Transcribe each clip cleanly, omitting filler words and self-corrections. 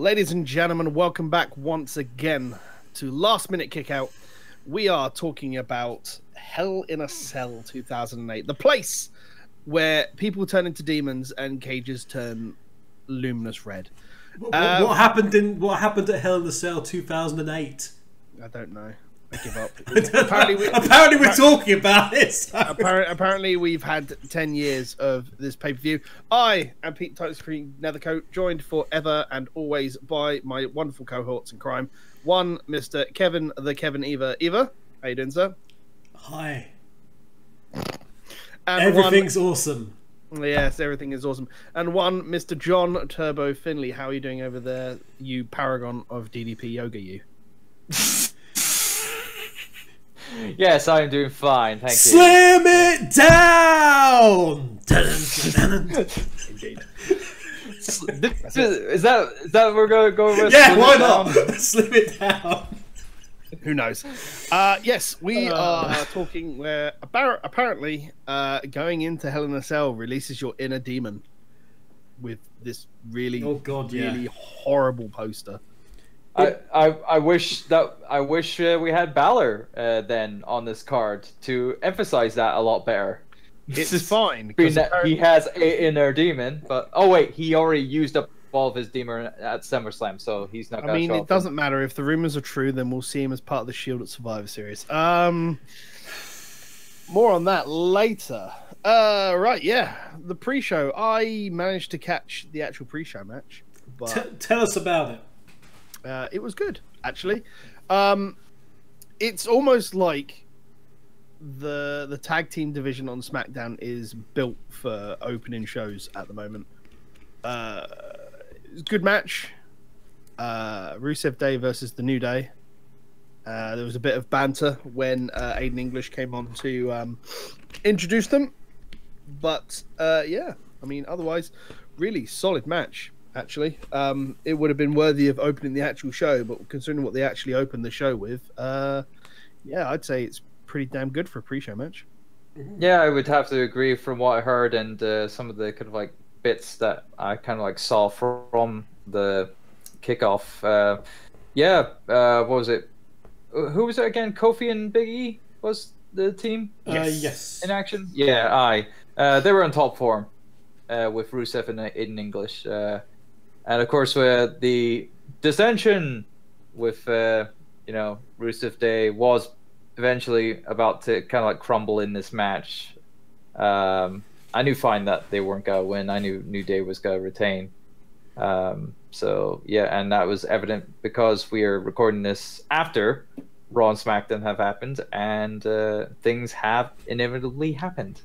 Ladies and gentlemen, welcome back once again to Last Minute Kickout. We are talking about Hell in a Cell 2008, the place where people turn into demons and cages turn luminous red. What happened at Hell in a Cell 2008? I don't know. I give up. Apparently we're talking about it. So. Apparently we've had 10 years of this pay-per-view. I am Pete Titus Nethercoat, joined forever and always by my wonderful cohorts in crime. One, Mr. Kevin Eva. Eva, how you doing, sir? Hi. And Everything's awesome. Yes, everything is awesome. And one, Mr. John Turbo Finley. How are you doing over there, you paragon of DDP yoga, you? Yes, I am doing fine, thank you. Slim it down! Indeed. Is that what we're going to go with? Yeah, why not? Slim it down. Who knows? Yes, we are talking where apparently going into Hell in a Cell releases your inner demon with this really, really horrible poster. I wish we had Balor then on this card to emphasize that a lot better. It's fine because he has an inner demon, but oh wait, he already used up all of his demon at SummerSlam, so he's not. I mean, it doesn't matter if the rumors are true. Then we'll see him as part of the Shield at Survivor Series. More on that later. Right, yeah, the pre-show. I managed to catch the actual pre-show match. But tell us about it. It was good, actually. It's almost like the tag team division on SmackDown is built for opening shows at the moment. It was a good match. Rusev Day versus the New Day. There was a bit of banter when Aiden English came on to introduce them. But, yeah, I mean, otherwise, really solid match. Actually, it would have been worthy of opening the actual show, but considering what they actually opened the show with, yeah, I'd say it's pretty damn good for a pre-show match. Yeah, I would have to agree from what I heard and some of the kind of like bits that I kind of like saw from the kickoff. What was it? Who was it again? Kofi and Big E was the team? Yes. In action? Yeah, they were in top form with Rusev and Aiden English. And of course, the dissension with Rusev Day was eventually about to kind of like crumble in this match. I knew fine that they weren't gonna win. I knew New Day was gonna retain. So yeah, and that was evident because we are recording this after Raw and SmackDown have happened, and things have inevitably happened.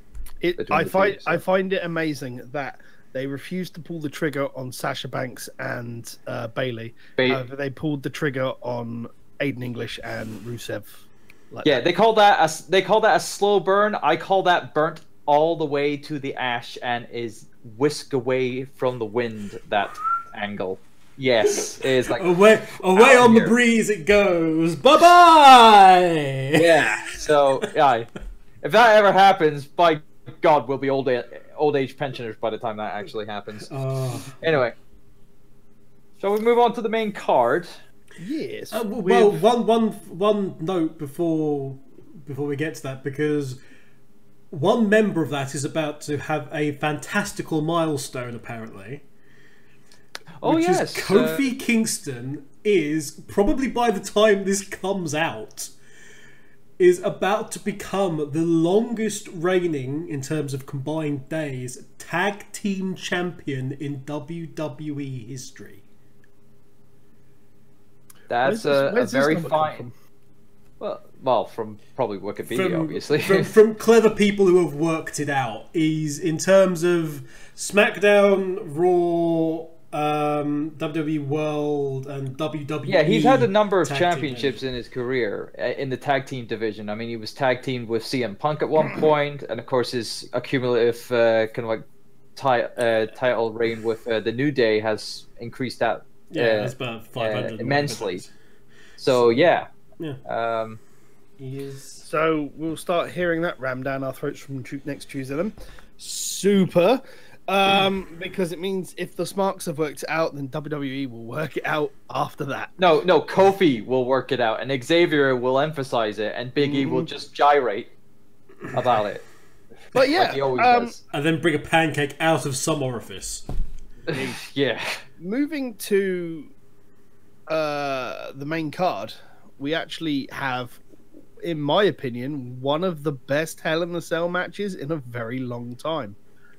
I find it amazing that they refused to pull the trigger on Sasha Banks and Bayley. However, they pulled the trigger on Aiden English and Rusev. They call that a slow burn. I call that burnt all the way to the ash and is whisked away from the wind. That angle, yes, is like away on the breeze it goes. Bye bye. Yeah. So yeah, if that ever happens, by God, we'll be old age pensioners by the time that actually happens. Anyway, shall we move on to the main card? Yes. Well, one note before we get to that, because one member of that is about to have a fantastical milestone, apparently. Oh, which yes. Is Kofi Kingston is, probably by the time this comes out, is about to become the longest reigning, in terms of combined days, tag team champion in WWE history. That's a very fine... Well, from probably Wikipedia, obviously. From clever people who have worked it out. He's, in terms of SmackDown, Raw, WWE World, and WWE. Yeah, he's had a number of championships in his career in the tag team division. I mean, he was tag teamed with CM Punk at one point, and of course his accumulative kind of like title reign with the New Day has increased that that's about 500 immensely. So yeah. He is. So we'll start hearing that ram down our throats from next Tuesday then. Super. Because it means if the Smarks have worked it out, then WWE will work it out after that. No, Kofi will work it out, and Xavier will emphasize it, and Big E will just gyrate about it. But yeah, like he always does. And then bring a pancake out of some orifice. Yeah. Moving to the main card, we actually have, in my opinion, one of the best Hell in a Cell matches in a very long time.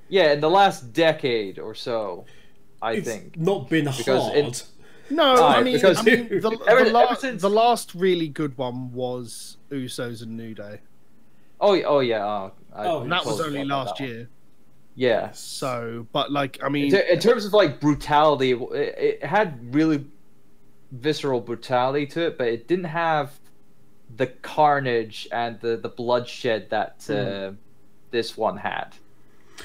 Yeah, in the last decade or so, I think. Not been hard. No, I mean, because the last really good one was Usos and New Day. Oh yeah. And that was only last year. Yeah. So, but like, I mean, in terms of like brutality, it had really visceral brutality to it, but it didn't have the carnage and the bloodshed that this one had.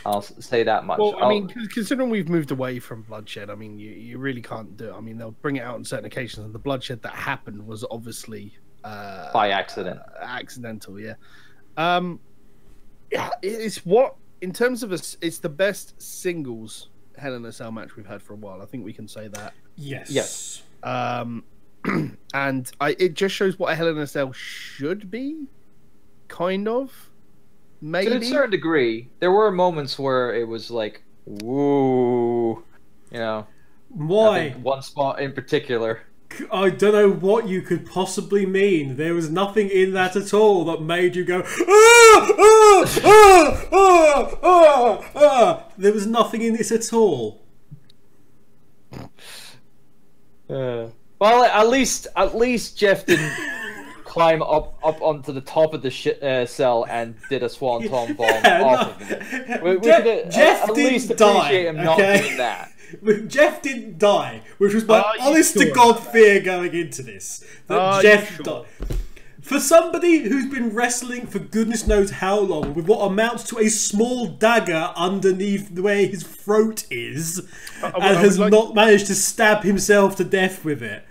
I'll say that much. Well, I mean, considering we've moved away from bloodshed, I mean, you really can't do it. I mean, they'll bring it out on certain occasions, and the bloodshed that happened was obviously by accident. Accidental, yeah. Yeah, it's what, in terms of it's the best singles Hell in a Cell match we've had for a while. I think we can say that. Yes. And it just shows what a Hell in a Cell should be, kind of. Maybe. To a certain degree, there were moments where it was like, woo, you know. Why? I think one spot in particular. I don't know what you could possibly mean. There was nothing in that at all that made you go, There was nothing in this at all. Well, at least Jeff didn't climb up onto the top of the cell and did a swanton bomb off of it. Jeff at didn't least die. Appreciate him not doing that. Jeff didn't die, which was my honest to God fear going into this. That Jeff died. For somebody who's been wrestling for goodness knows how long with what amounts to a small dagger underneath where his throat is, and has not managed to stab himself to death with it.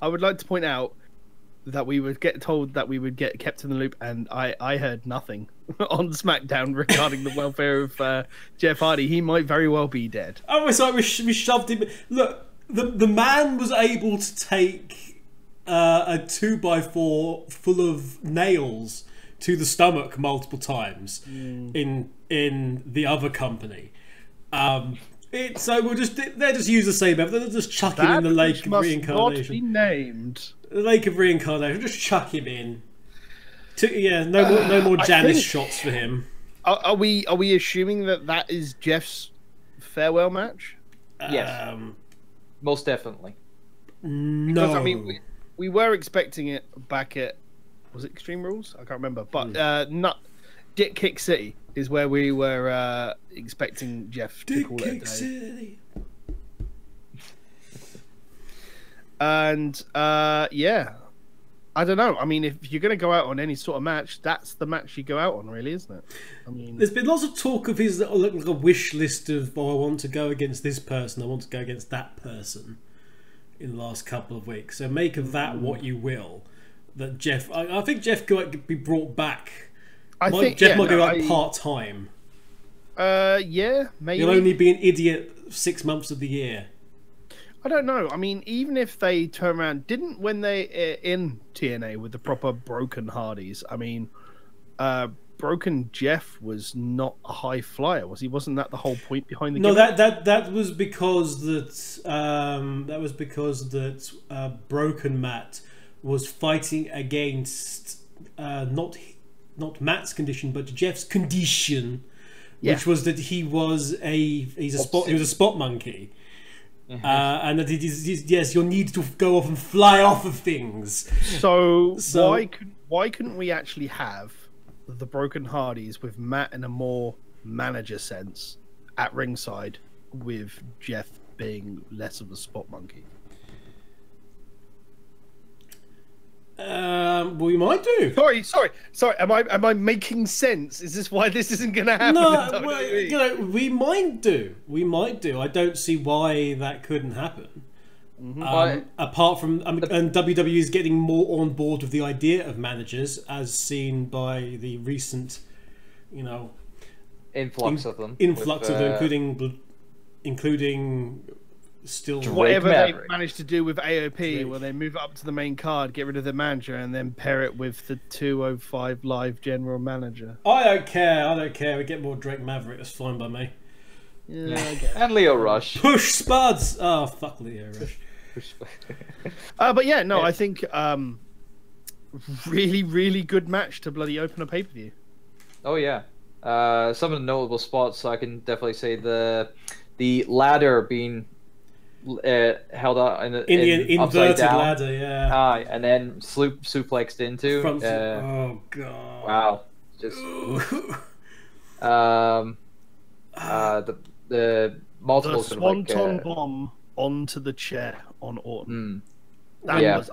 I would like to point out that we would get told that we would get kept in the loop, and I heard nothing on SmackDown regarding the welfare of Jeff Hardy. He might very well be dead. Oh, it's like we shoved him. Look, the man was able to take a 2x4 full of nails to the stomach multiple times in the other company. So they'll just use the same method. They'll just chuck him in the lake of reincarnation. Not be named. The lake of reincarnation. Just chuck him in. No more Janice shots for him. Are we assuming that is Jeff's farewell match? Yes, most definitely. No, because, I mean we were expecting it back at, was it Extreme Rules? I can't remember, but not Dick Kick City is where we were expecting Jeff to call it a day. City. And yeah, I don't know. I mean, if you're going to go out on any sort of match, that's the match you go out on, really, isn't it? I mean, there's been lots of talk of his like a wish list of, I want to go against this person, I want to go against that person in the last couple of weeks. So make of that what you will. That Jeff, I think Jeff could be brought back. I think Jeff might go out part time. Yeah, maybe. He'll only be an idiot 6 months of the year. I don't know. I mean, even if they turn around, when they in TNA with the proper broken Hardys? I mean, broken Jeff was not a high flyer, was he? Wasn't that the whole point behind the? No, gimmick? that was because broken Matt was fighting against not Matt's condition, but Jeff's condition, which was that he was a spot monkey. And that it is yes, you'll need to go off and fly off of things. So why couldn't we actually have the Broken Hardys with Matt in a more manager sense at ringside, with Jeff being less of a spot monkey? We might do. Sorry. Am I making sense? Is this why this isn't going to happen? No, well, we might do. I don't see why that couldn't happen. Apart from, and WWE is getting more on board with the idea of managers, as seen by the recent, influx of them, including still whatever they managed to do with AOP, where they move it up to the main card, get rid of the manager, and then pair it with the 205 Live general manager. I don't care. We get more Drake Maverick. That's fine by me. Yeah. I guess. And Leo Rush. Push Spuds. Oh, fuck Leo Rush. But yeah, no, I think really, really good match to bloody open a pay-per-view. Oh yeah. Some of the notable spots, I can definitely say the ladder being held out in the inverted ladder, yeah. And then suplexed into. Oh god! Wow, just the multiple the swanton bomb onto the chair on Orton. That was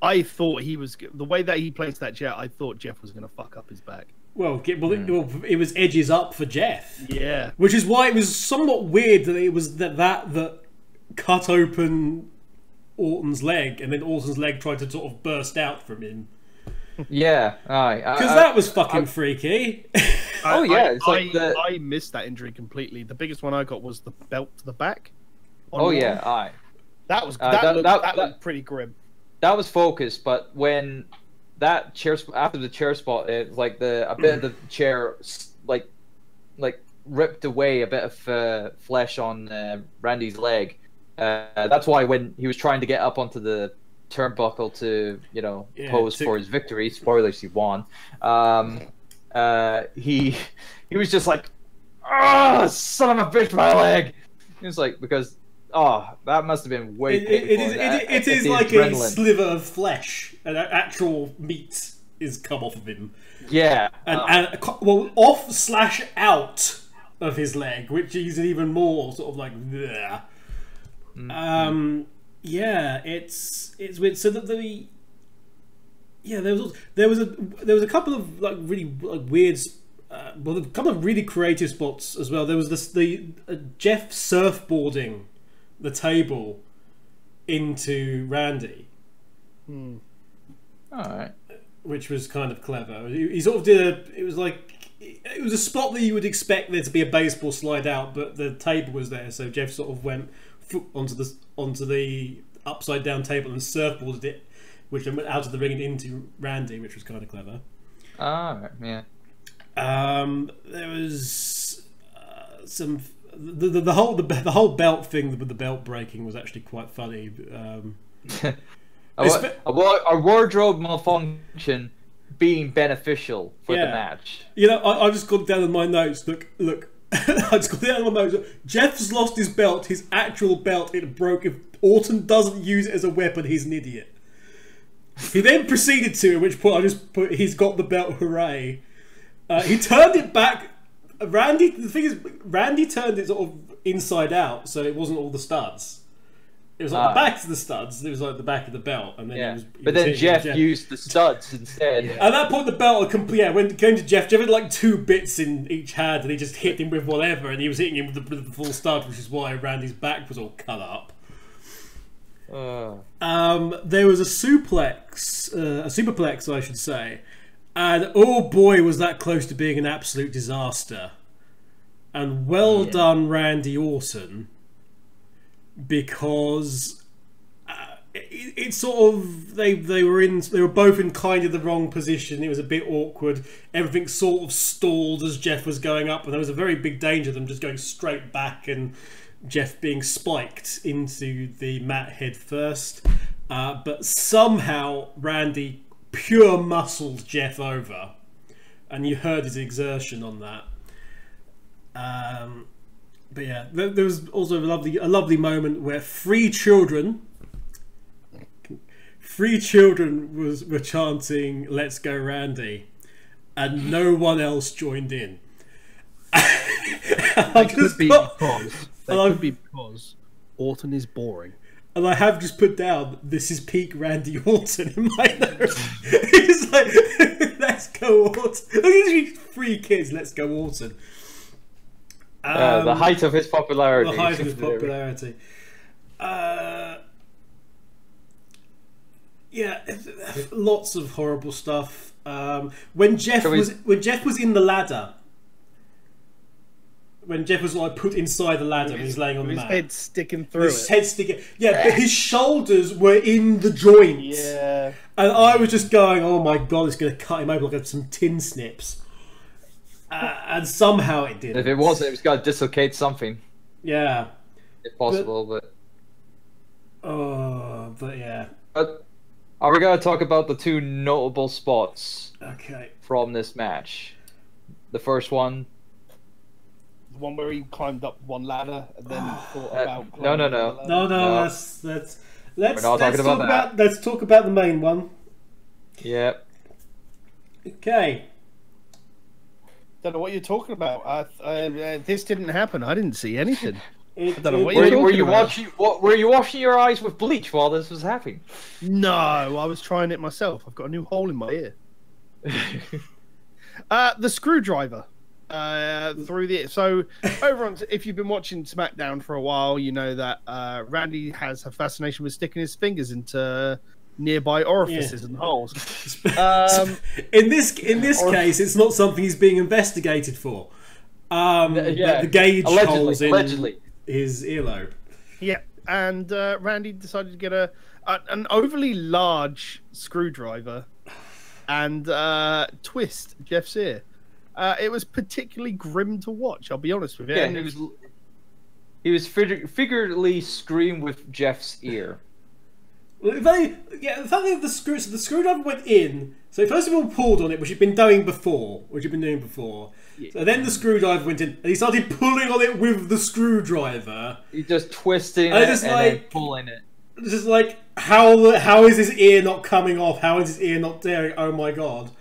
I thought he was the way that he placed that chair. I thought Jeff was going to fuck up his back. Well, it was edges up for Jeff. Yeah, which is why it was somewhat weird that it was that cut open Orton's leg, and then Orton's leg tried to sort of burst out from him. Yeah, because that was fucking freaky. I missed that injury completely. The biggest one I got was the belt to the back. That was that looked pretty grim. That was focused, but when that chair after the chair spot, it like a bit of the chair like ripped away a bit of flesh on Randy's leg. That's why when he was trying to get up onto the turnbuckle to pose for his victory, spoilers, he won. He was just like, "Ah, son of a bitch, my leg!" He was like, because that must have been way painful. It is like adrenaline. A sliver of flesh, and actual meat is come off of him. Yeah, and off/out of his leg, which is even more sort of like, bleh. Yeah, it's weird. So that there was a couple of like really weird, a couple of really creative spots as well. There was the Jeff surfboarding the table into Randy. All right, which was kind of clever. He sort of did it was a spot that you would expect there to be a baseball slide out, but the table was there, so Jeff sort of went onto the upside down table and surfboarded it, which then went out of the ring and into Randy, which was kind of clever. Yeah. There was some the whole belt thing with the belt breaking was actually quite funny. A wardrobe malfunction being beneficial for the match. I just got down in my notes. Look. I just got down in my notes. Jeff's lost his belt, his actual belt. It broke. If Orton doesn't use it as a weapon, he's an idiot. He then proceeded to, at which point I just put, he's got the belt, hooray. He turned it back. The thing is, Randy turned it sort of inside out, so it wasn't all the studs. It was like the back of the studs. It was like the back of the belt, and then then Jeff used the studs instead. Yeah. At that point, the belt when it came to Jeff had like 2 bits in each hand, and he just hit him with whatever, and he was hitting him with the full stud, which is why Randy's back was all cut up. There was a superplex, I should say, and oh boy, was that close to being an absolute disaster. And well done, Randy Orton. Because it's sort of they were both in kind of the wrong position. It was a bit awkward. Everything sort of stalled as Jeff was going up, and there was a very big danger of them just going straight back and Jeff being spiked into the mat head first. But somehow Randy pure muscled Jeff over, and you heard his exertion on that. But yeah, there was also a lovely moment where three children were chanting "Let's go, Randy," and no one else joined in. That could be because Orton is boring. And I have just put down, this is peak Randy Orton in my notes. It's like, let's go Orton. Literally 3 kids, let's go Orton. The height of his popularity. The height of his popularity. Yeah, lots of horrible stuff. When Jeff was in the ladder, when Jeff was like put inside the ladder and he's laying on the mat, his head sticking through his head sticking. Yeah, but his shoulders were in the joints. Yeah, and I was just going, "Oh my god, it's going to cut him open like some tin snips." And somehow it did. If it wasn't, it was going to dislocate something. Yeah, if possible, but. Oh, but yeah. But are we going to talk about the two notable spots? Okay. From this match, the first one. The one where he climbed up one ladder and then thought about. No. Let's talk about the main one. Yep. Okay. Don't know what you're talking about. This didn't happen. I didn't see anything. I don't know what were you watching? Were you washing your eyes with bleach while this was happening? No, I was trying it myself. I've got a new hole in my ear. The screwdriver through the over on. If you've been watching SmackDown for a while, you know that Randy has a fascination with sticking his fingers into nearby orifices and holes. In this case, it's not something he's being investigated for. The gauge holes in his earlobe. Yeah, and Randy decided to get an overly large screwdriver and twist Jeff's ear. It was particularly grim to watch, I'll be honest with you. Yeah, he was figuratively screaming with Jeff's ear. The fact that the screwdriver went in. So first of all, pulled on it, which he'd been doing before. Yeah. So then the screwdriver went in, and he started pulling on it with the screwdriver. He's just twisting and then pulling it. Just like, how is his ear not coming off? How is his ear not tearing? Oh my god.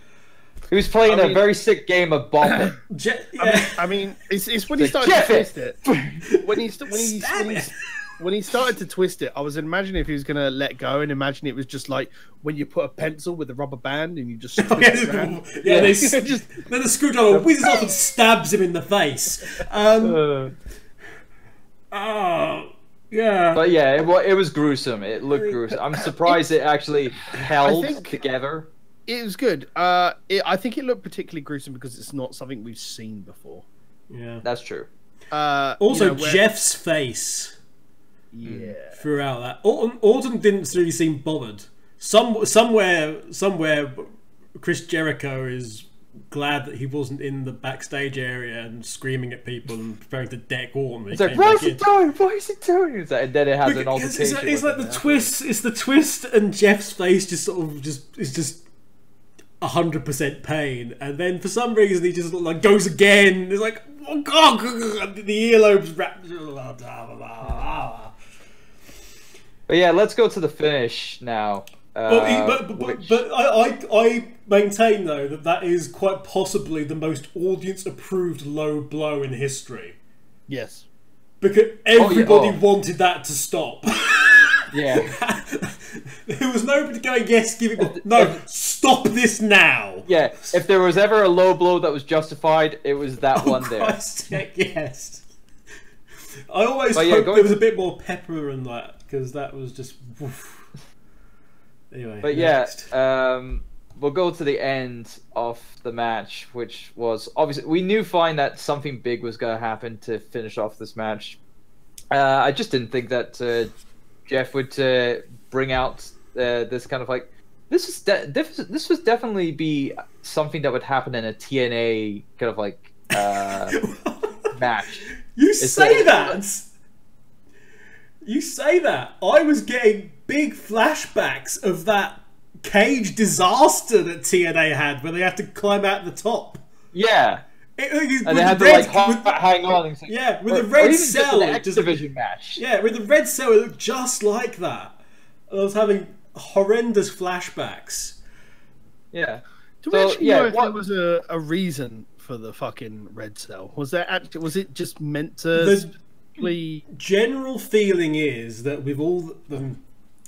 He was playing a very sick game of bop it. I mean, it's when he started to twist it. When he started to twist it, I was imagining if he was going to let go and imagine it was just like when you put a pencil with a rubber band and you just twist it around. Yeah, then the screwdriver whizzes off and stabs him in the face. Yeah. But yeah, it was gruesome. It looked gruesome. I'm surprised it actually held together. It was good. I think it looked particularly gruesome because it's not something we've seen before. Yeah, that's true. Also, Jeff's face. Yeah. Throughout that, Orton didn't really seem bothered. Somewhere, Chris Jericho is glad that he wasn't in the backstage area and screaming at people and preparing to deck Orton. It's like, what is he doing? What is he doing? And then it has an altercation. It's like the twist. It's the twist, and Jeff's face just sort of is 100% pain, and then for some reason he just like goes again. It's like, oh god, the earlobe's wrapped. But yeah, let's go to the finish now. But I maintain though that is quite possibly the most audience-approved low blow in history. Yes, because everybody wanted that to stop. Yeah, there was nobody going, yes, give it. No, stop this now. Yeah, if there was ever a low blow that was justified, it was that one there. Christ, yes. I always hoped there was a bit more pepper in that, because that was just. Woof. Anyway. But next. We'll go to the end of the match, which was obviously we knew fine that something big was going to happen to finish off this match. I just didn't think that Jeff would bring out this kind of like this was definitely be something that would happen in a TNA kind of like match. You say that. I was getting big flashbacks of that cage disaster that TNA had where they had to climb out the top. Yeah. And they had to like hang on. And yeah, with the red cell. Division match. Yeah, with the red cell, it looked just like that. I was having horrendous flashbacks. Yeah. Do we actually know if there was a reason for the fucking red cell? Was it just meant to? The general feeling is that with all this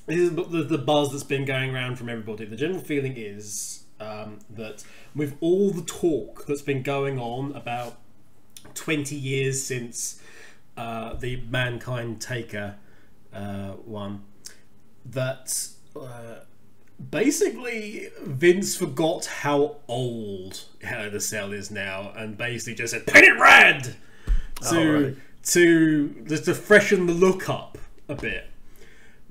is the buzz that's been going around from everybody. The general feeling is that with all the talk that's been going on about 20 years since the Mankind Taker one, that Basically, Vince forgot how old Hell in a Cell is now, and basically just said, "Paint it red," to freshen the look up a bit.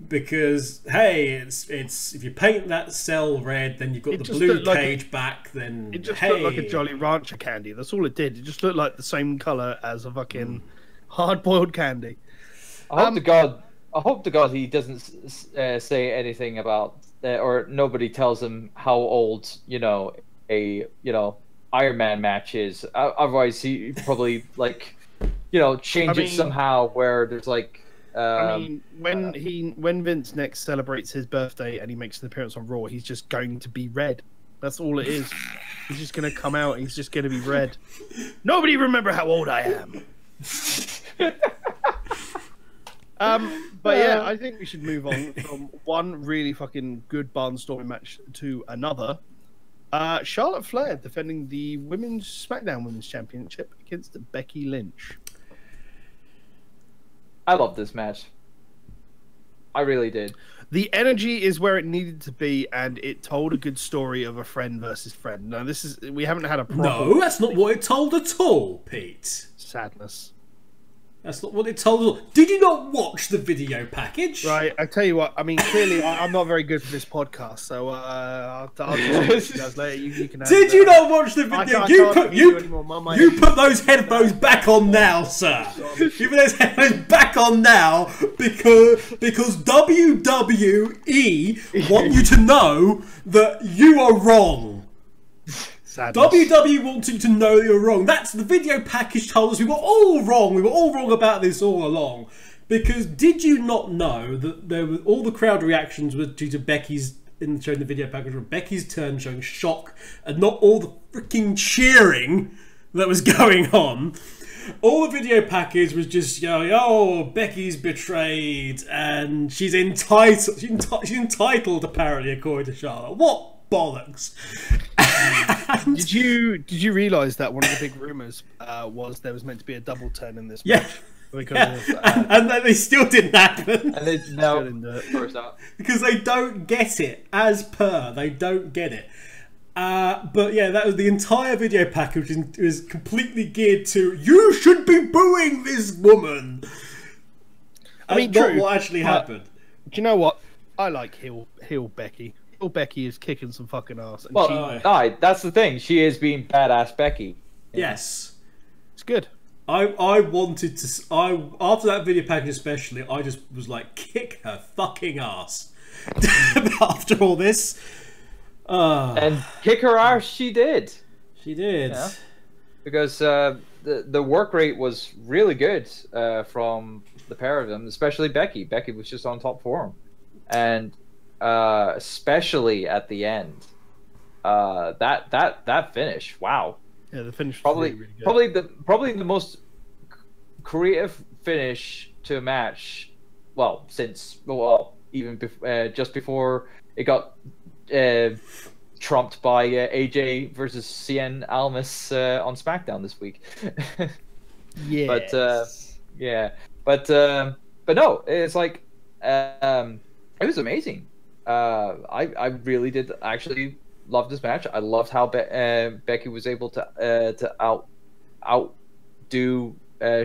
Because hey, it's if you paint that cell red, then you've got the blue cage back. Then it just looked like a Jolly Rancher candy. That's all it did. It just looked like the same color as a fucking hard-boiled candy. I hope to God he doesn't say anything about or nobody tells him how old a Iron Man match is. Otherwise, he probably change it somehow where there's like. I mean, when Vince next celebrates his birthday and he makes an appearance on Raw, he's just going to be red. That's all it is. He's just going to come out. He's just going to be red. Nobody remember how old I am. But yeah, I think we should move on from one really fucking good barnstorming match to another. Charlotte Flair defending the SmackDown Women's Championship against Becky Lynch. I love this match. I really did. The energy is where it needed to be, and it told a good story of a friend versus friend. Now, we haven't had a proper... No, that's not what it told at all, Pete. Sadness. That's not what it told at all. Did you not watch the video package? Right, I tell you what, I mean, clearly I'm not very good for this podcast, so I'll just you guys later. You can Did you not watch the video? You put those headphones back on now, sir. You put those headphones back on now because WWE want you to know that you are wrong. Sadness. WWE wants you to know you're wrong. That's the video package told us we were all wrong. We were all wrong about this all along. Because did you not know that all the crowd reactions were due to Becky's showing the video package, were Becky's turn showing shock and not all the freaking cheering that was going on. All the video package was just Becky's betrayed and she's entitled. She's entitled apparently, according to Charlotte. What bollocks! Did you realise that one of the big rumours was there was meant to be a double turn in this match? Because and then they still didn't happen. And they because they don't get it. As per, they don't get it. But yeah, that was the entire video package. It was completely geared to you should be booing this woman. I mean, not what actually happened. Do you know what? I like heel Becky. Becky is kicking some fucking ass. And that's the thing. She is being badass Becky. Yes, it's good. I wanted to. After that video package, especially, I just was like, kick her fucking ass. After all this, and kick her ass, she did. She did. Yeah. Because the work rate was really good from the pair of them, especially Becky. Becky was just on top form, and. Especially at the end, that finish. Wow. Yeah, the finish. Probably, was really good. probably the most creative finish to a match. Well, even just before it got trumped by AJ versus Cien Almas on SmackDown this week. Yeah. But no, it's like it was amazing. I really did actually love this match. I loved how Becky was able to outdo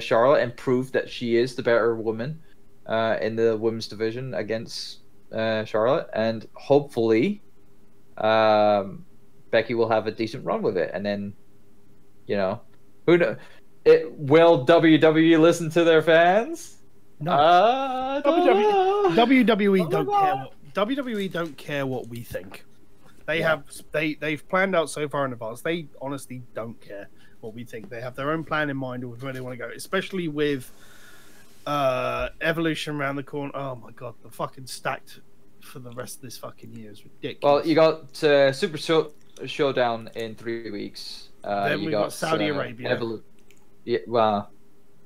Charlotte and prove that she is the better woman in the women's division against Charlotte, and hopefully Becky will have a decent run with it, and then who knows? Will WWE listen to their fans? No. WWE don't care. WWE don't care what we think. They've planned out so far in advance. They honestly don't care what we think. They have their own plan in mind of where they want to go, especially with Evolution around the corner. Oh my god, the fucking stacked for the rest of this fucking year is ridiculous. Well, you got Super Showdown in 3 weeks. Then we got Saudi Arabia. Yeah, well,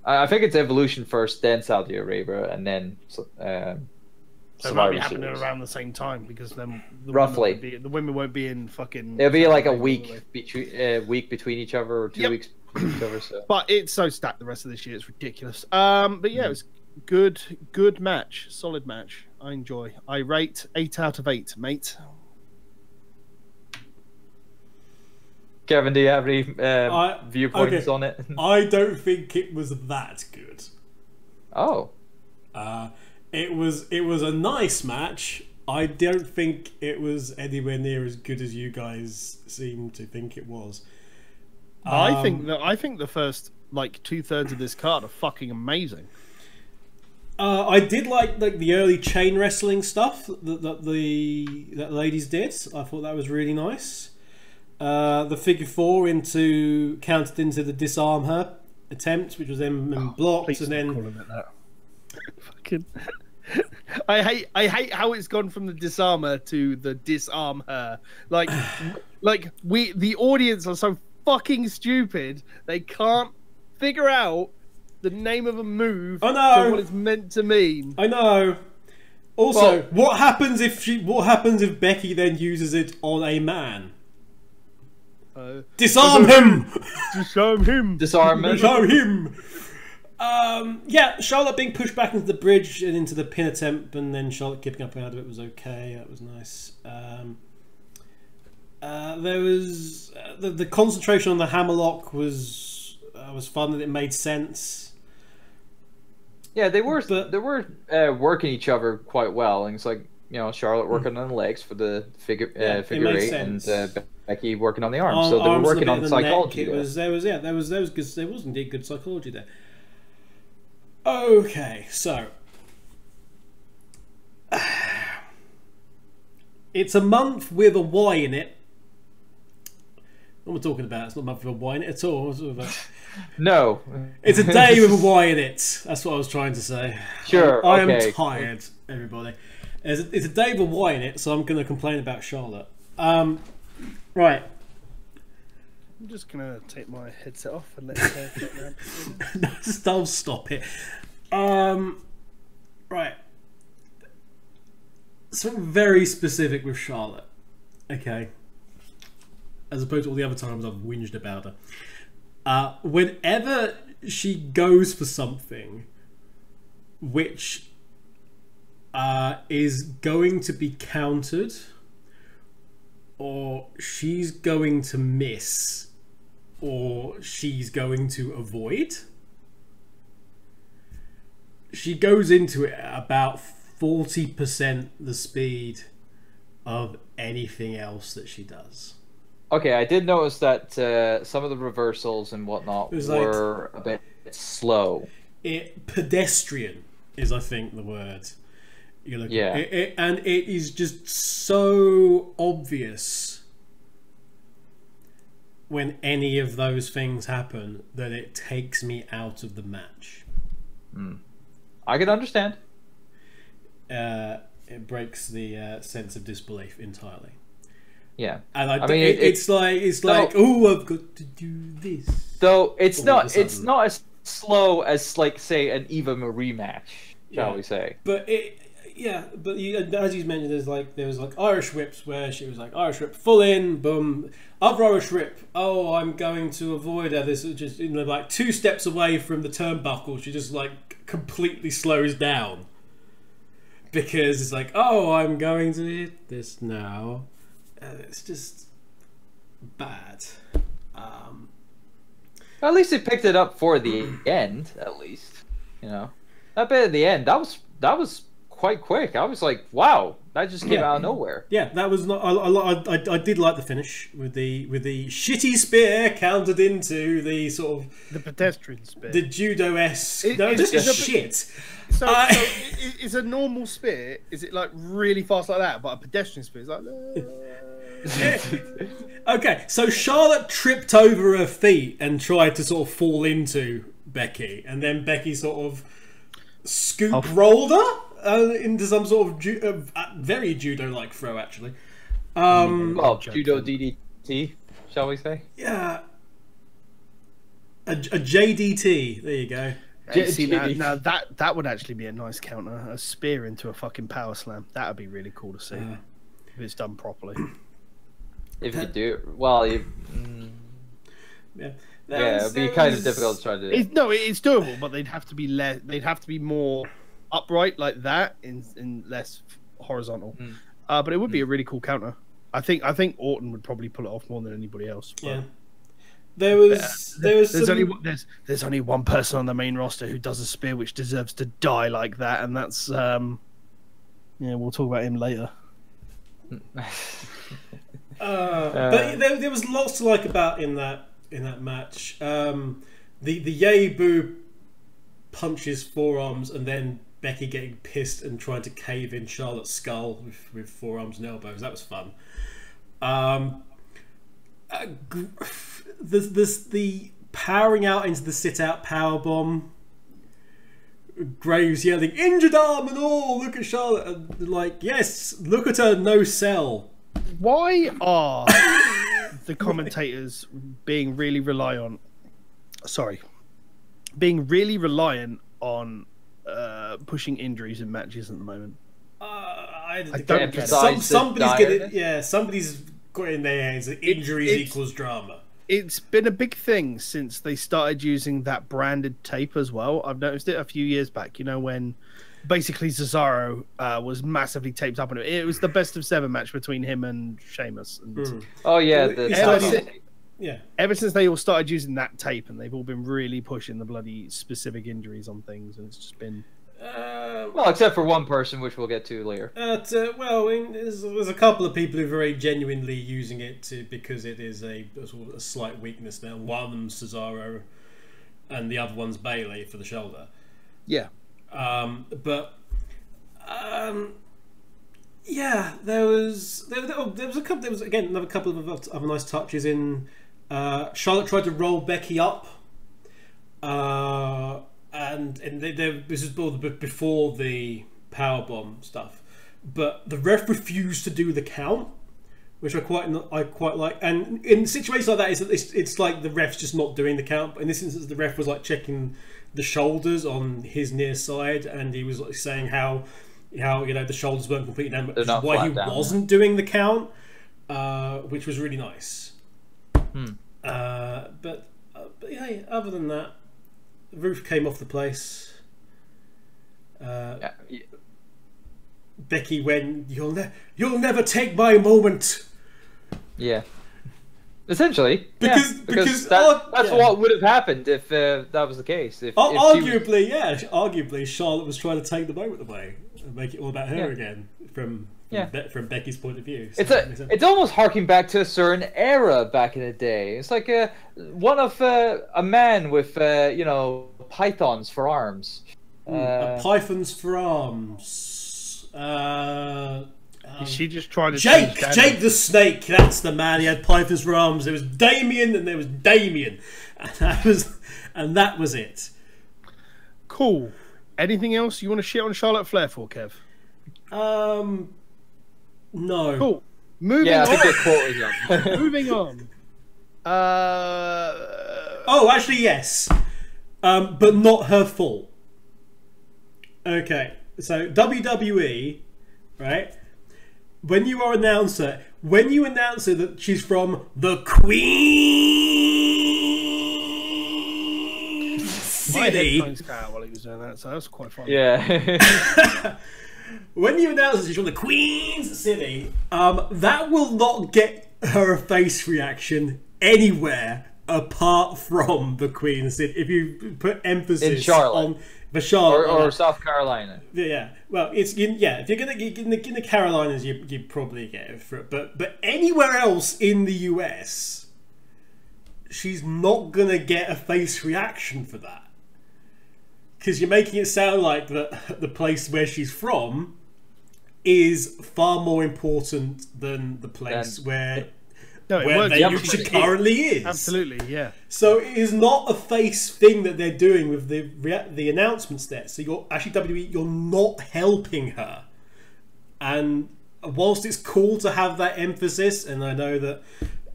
I think it's Evolution first, then Saudi Arabia, and then. So it might be happening around the same time because then the women won't be in fucking. It'll be like a week between each other or 2 weeks between each other. So. But it's so stacked the rest of this year, it's ridiculous. But yeah, it was good match, solid match. I enjoy. I rate 8 out of 8, mate. Kevin, do you have any viewpoints on it? I don't think it was that good. Oh. It was a nice match. I don't think it was anywhere near as good as you guys seem to think it was. I think the first like 2/3 of this card are fucking amazing. I did like the early chain wrestling stuff that the ladies did. I thought that was really nice. The figure 4 counted into the disarm her attempt, which was then blocked, and then calling it that. Fucking. I hate how it's gone from the disarmer to the disarm her. Like the audience are so fucking stupid they can't figure out the name of a move to what it's meant to mean. I know. Also, what happens if Becky then uses it on a man? Disarm him! Disarm him! Disarm him! Disarm him! Yeah, Charlotte being pushed back into the bridge and into the pin attempt, and then Charlotte keeping up out of it was okay. That was nice. There was the concentration on the hammerlock was fun, and it made sense. Yeah, they were working each other quite well, and it's like, you know, Charlotte working on the legs for the figure 8, and Becky working on the arms. So they were working on the psychology. There was good. There was indeed good psychology there. Okay, so it's a month with a Y in it. What am I talking about? It's not a month with a Y in it at all. No. It's a day with a Y in it. That's what I was trying to say. Sure. I am tired, everybody. It's a day with a Y in it, so I'm going to complain about Charlotte. Right. I'm just gonna take my headset off and let it get around. No, don't stop it. Right. Something very specific with Charlotte. Okay. As opposed to all the other times I've whinged about her. Whenever she goes for something which is going to be countered, or she's going to miss, or she's going to avoid, she goes into it at about 40% the speed of anything else that she does. Okay, I did notice that some of the reversals and whatnot were a bit slow. Pedestrian is, I think, the word. Yeah. And it is just so obvious when any of those things happen that it takes me out of the match. I can understand. It breaks the sense of disbelief entirely. Yeah, and I mean, it's like oh, I've got to do this. Though it's not as slow as, like, say, an Eva Marie match, shall we say? But as you mentioned, there was Irish whips where she was like Irish whip full in, boom, other Irish whip. Oh, I'm going to avoid her. This is just, like 2 steps away from the turnbuckle. She just like completely slows down because it's like, oh, I'm going to hit this now. It's just bad. At least it picked it up for the end. At least, that bit at the end that was quite quick. I was like, wow, that just came out of nowhere. Yeah, that was not. I did like the finish with the shitty spear countered into the sort of the pedestrian spear, the judo-esque. No, just shit. So is a normal spear? Is it like really fast like that? But a pedestrian spear is like. Okay, so Charlotte tripped over her feet and tried to sort of fall into Becky, and then Becky sort of rolled her into some sort of very judo-like throw, actually. Judo DDT, shall we say? Yeah, a JDT. There you go. See, now that would actually be a nice counter. A spear into a fucking power slam. That would be really cool to see if it's done properly. If you do well, it'd be kind of difficult to try to do. It's doable, but they'd have to be less. They'd have to be more upright like that, in less horizontal. But it would be a really cool counter. I think Orton would probably pull it off more than anybody else. But... Yeah. There's only one person on the main roster who does a spear which deserves to die like that, and that's we'll talk about him later. But there was lots to like about in that match. The yay boo punches forearms, and then Becky getting pissed and trying to cave in Charlotte's skull with forearms and elbows. That was fun. The powering out into the sit-out powerbomb. Graves yelling, "Injured arm and all! Look at Charlotte!" And like, yes, look at her no sell. Why are the commentators being really reliant on pushing injuries in matches at the moment? I don't get it. Somebody's getting, somebody's got in their heads that injuries equals drama. It's been a big thing since they started using that branded tape as well. I've noticed it a few years back, when basically Cesaro was massively taped up, and it was the best of 7 match between him and Sheamus. And Oh yeah, ever since they all started using that tape, and they've all been really pushing the bloody specific injuries on things, and it's just been well, except for one person, which we'll get to later. There's a couple of people who are very genuinely using it because it is a slight weakness now. One of them's Cesaro, and the other one's Bayley for the shoulder. Yeah. There was another couple of other nice touches in. Charlotte tried to roll Becky up, and this is before the powerbomb stuff, but the ref refused to do the count, which I quite like. And in situations like that, it's like the ref's just not doing the count. But in this instance, the ref was like checking the shoulders on his near side, and he was like saying how the shoulders weren't completely down, which is why he wasn't doing the count, which was really nice. But yeah, other than that, the roof came off the place. Becky went, you'll never take my moment. Yeah. Essentially, because that's what would have happened if that was the case. Arguably, Charlotte was trying to take the moment away and make it all about her again from Becky's point of view. So it's almost harking back to a certain era back in the day. It's like a man with pythons for arms. Pythons for arms. Is she just trying to Jake the Snake? That's the man. He had pythons for arms. There was Damien, and there was Damien, and that was it. Cool. Anything else you want to shit on Charlotte Flair for, Kev? No. Cool. Moving I on. think the quote is up. Moving on. Oh, actually, yes. But not her fault. Okay. So, WWE, right? When you announce her that she's from the Queen City. My headphones cut out while he was doing that, so that was quite fun. Yeah. When you announce that she's from the Queen's City, that will not get her a face reaction anywhere apart from the Queen's City. If you put emphasis in Charlotte. On the Charlotte or South Carolina. Yeah. Well, if you're gonna get in the Carolinas, you probably get it for it. But anywhere else in the US, she's not gonna get a face reaction for that. Because you're making it sound like the place where she's from is far more important than the place where she currently is. Absolutely, yeah. So it is not a face thing that they're doing with the announcements there. So you're actually WWE, you're not helping her. And whilst it's cool to have that emphasis, and I know that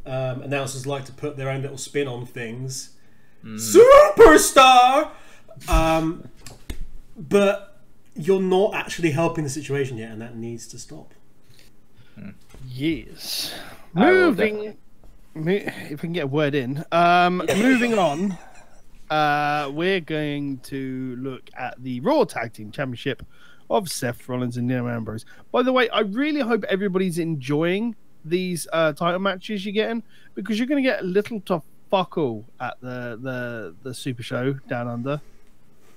announcers like to put their own little spin on things, superstar. But you're not actually helping the situation yet, and that needs to stop. Yes. Moving, if we can get a word in. Moving on, we're going to look at the Raw Tag Team Championship of Seth Rollins and Dean Ambrose. By the way, I really hope everybody's enjoying these title matches you're getting, because you're going to get little to fuck all at the Super Show down under.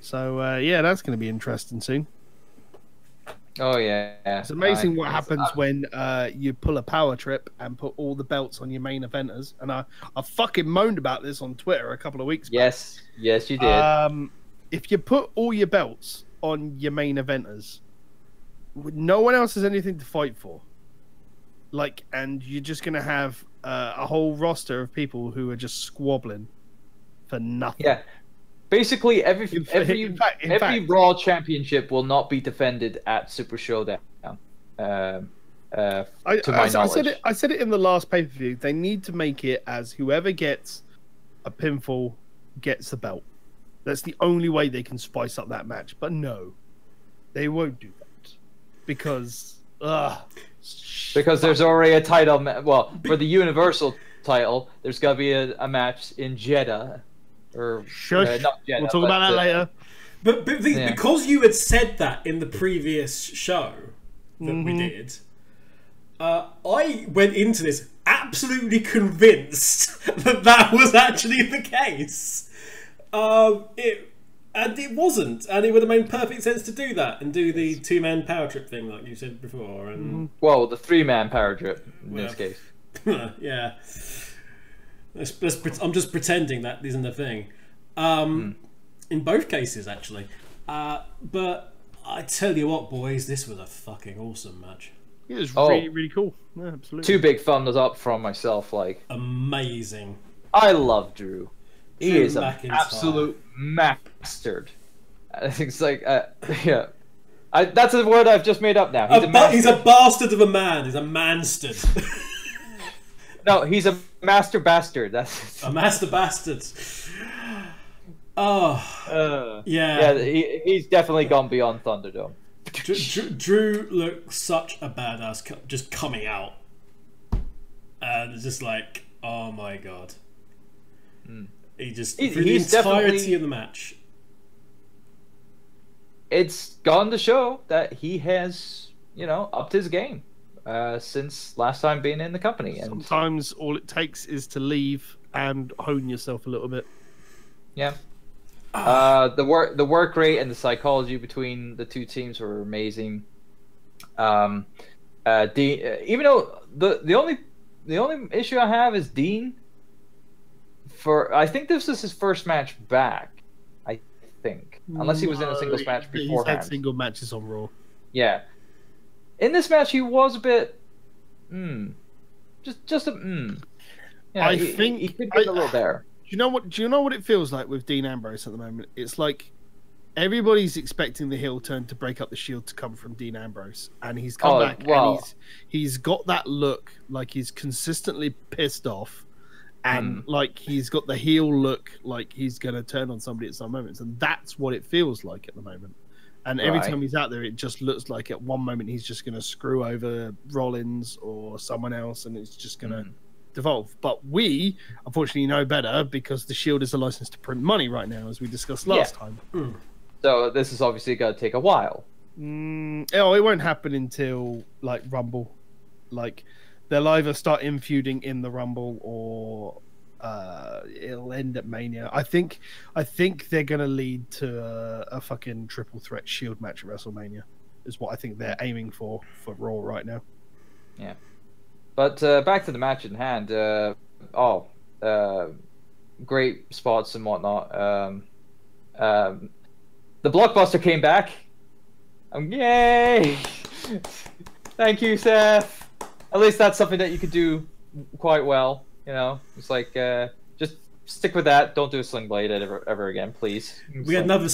So yeah, that's going to be interesting soon. Oh yeah, it's amazing what happens when you pull a power trip and put all the belts on your main eventers. And I fucking moaned about this on Twitter a couple of weeks back. Yes, you did. If you put all your belts on your main eventers, no one else has anything to fight for. Like, and you're just gonna have a whole roster of people who are just squabbling for nothing. Yeah. Basically, every Raw championship will not be defended at Super Showdown. To my knowledge, I said it in the last pay-per-view. They need to make it as whoever gets a pinfall gets the belt. That's the only way they can spice up that match. But no, they won't do that because there's already a title. Well, for the Universal title, there's got to be a match in Jeddah. Or not Jeddah, we'll talk about that later. But because you had said that in the previous show that we did, I went into this absolutely convinced that was actually the case. It wasn't, and it would have made perfect sense to do that and do the 2-man power trip thing like you said before. And well, the 3-man power trip in this case. Yeah. I'm just pretending that isn't a thing. In both cases, actually. But I tell you what, boys, this was a fucking awesome match. It was really, really cool. Yeah, absolutely. 2 big thumbs up from myself. Like, amazing. I love Drew. He is an McIntyre. absolute master. I think it's like, yeah. That's a word I've just made up now. He's a bastard of a man. He's a manstered. No, he's a master bastard. That's a master bastard. Oh, yeah. Yeah, he's definitely gone beyond Thunderdome. Drew looks such a badass just coming out, and it's just like, oh my god. He's the entirety of the match. It's gone to show that he has, upped his game. Since last time being in the company, and sometimes all it takes is to leave and hone yourself a little bit. Yeah, the work rate and the psychology between the 2 teams were amazing. Dean, even though the only issue I have is Dean. I think this is his first match back. I think, unless he was in a singles match beforehand. He's had single matches on Raw. Yeah. In this match, he was a bit, just a. Yeah, I think he could be a little there. Do you know what it feels like with Dean Ambrose at the moment? It's like everybody's expecting the heel turn to break up the Shield to come from Dean Ambrose, and he's come back and he's got that look like he's consistently pissed off, and like he's got the heel look like he's going to turn on somebody at some moments, and that's what it feels like at the moment. And every time he's out there, it just looks like at one moment he's just going to screw over Rollins or someone else, and it's just going to devolve. But we, unfortunately, know better because the Shield is a license to print money right now, as we discussed last time. So this is obviously going to take a while. It won't happen until like Rumble. Like they'll either start infeuding in the Rumble or it'll end at Mania. I think they're gonna lead to a fucking triple threat Shield match at WrestleMania. Is what I think they're aiming for Raw right now. Yeah, but back to the match in hand. Great spots and whatnot. The blockbuster came back. Yay! Thank you, Seth. At least that's something that you could do quite well. It's like just stick with that. Don't do a sling blade ever again, please. We had another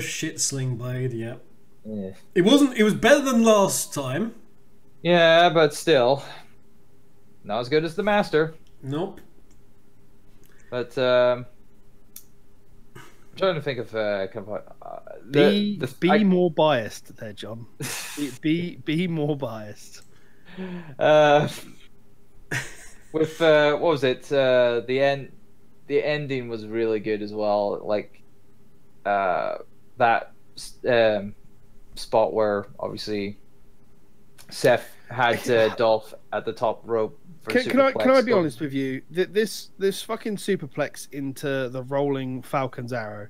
shit sling blade. Yeah. It wasn't. It was better than last time. Yeah, but still, not as good as the Master. Nope. But I'm trying to think of be more biased there, John. be more biased. With what was it? The ending was really good as well. Like that spot where obviously Seth had Dolph at the top rope. For Can I be superplex. honest with you? This fucking superplex into the rolling Falcon's arrow,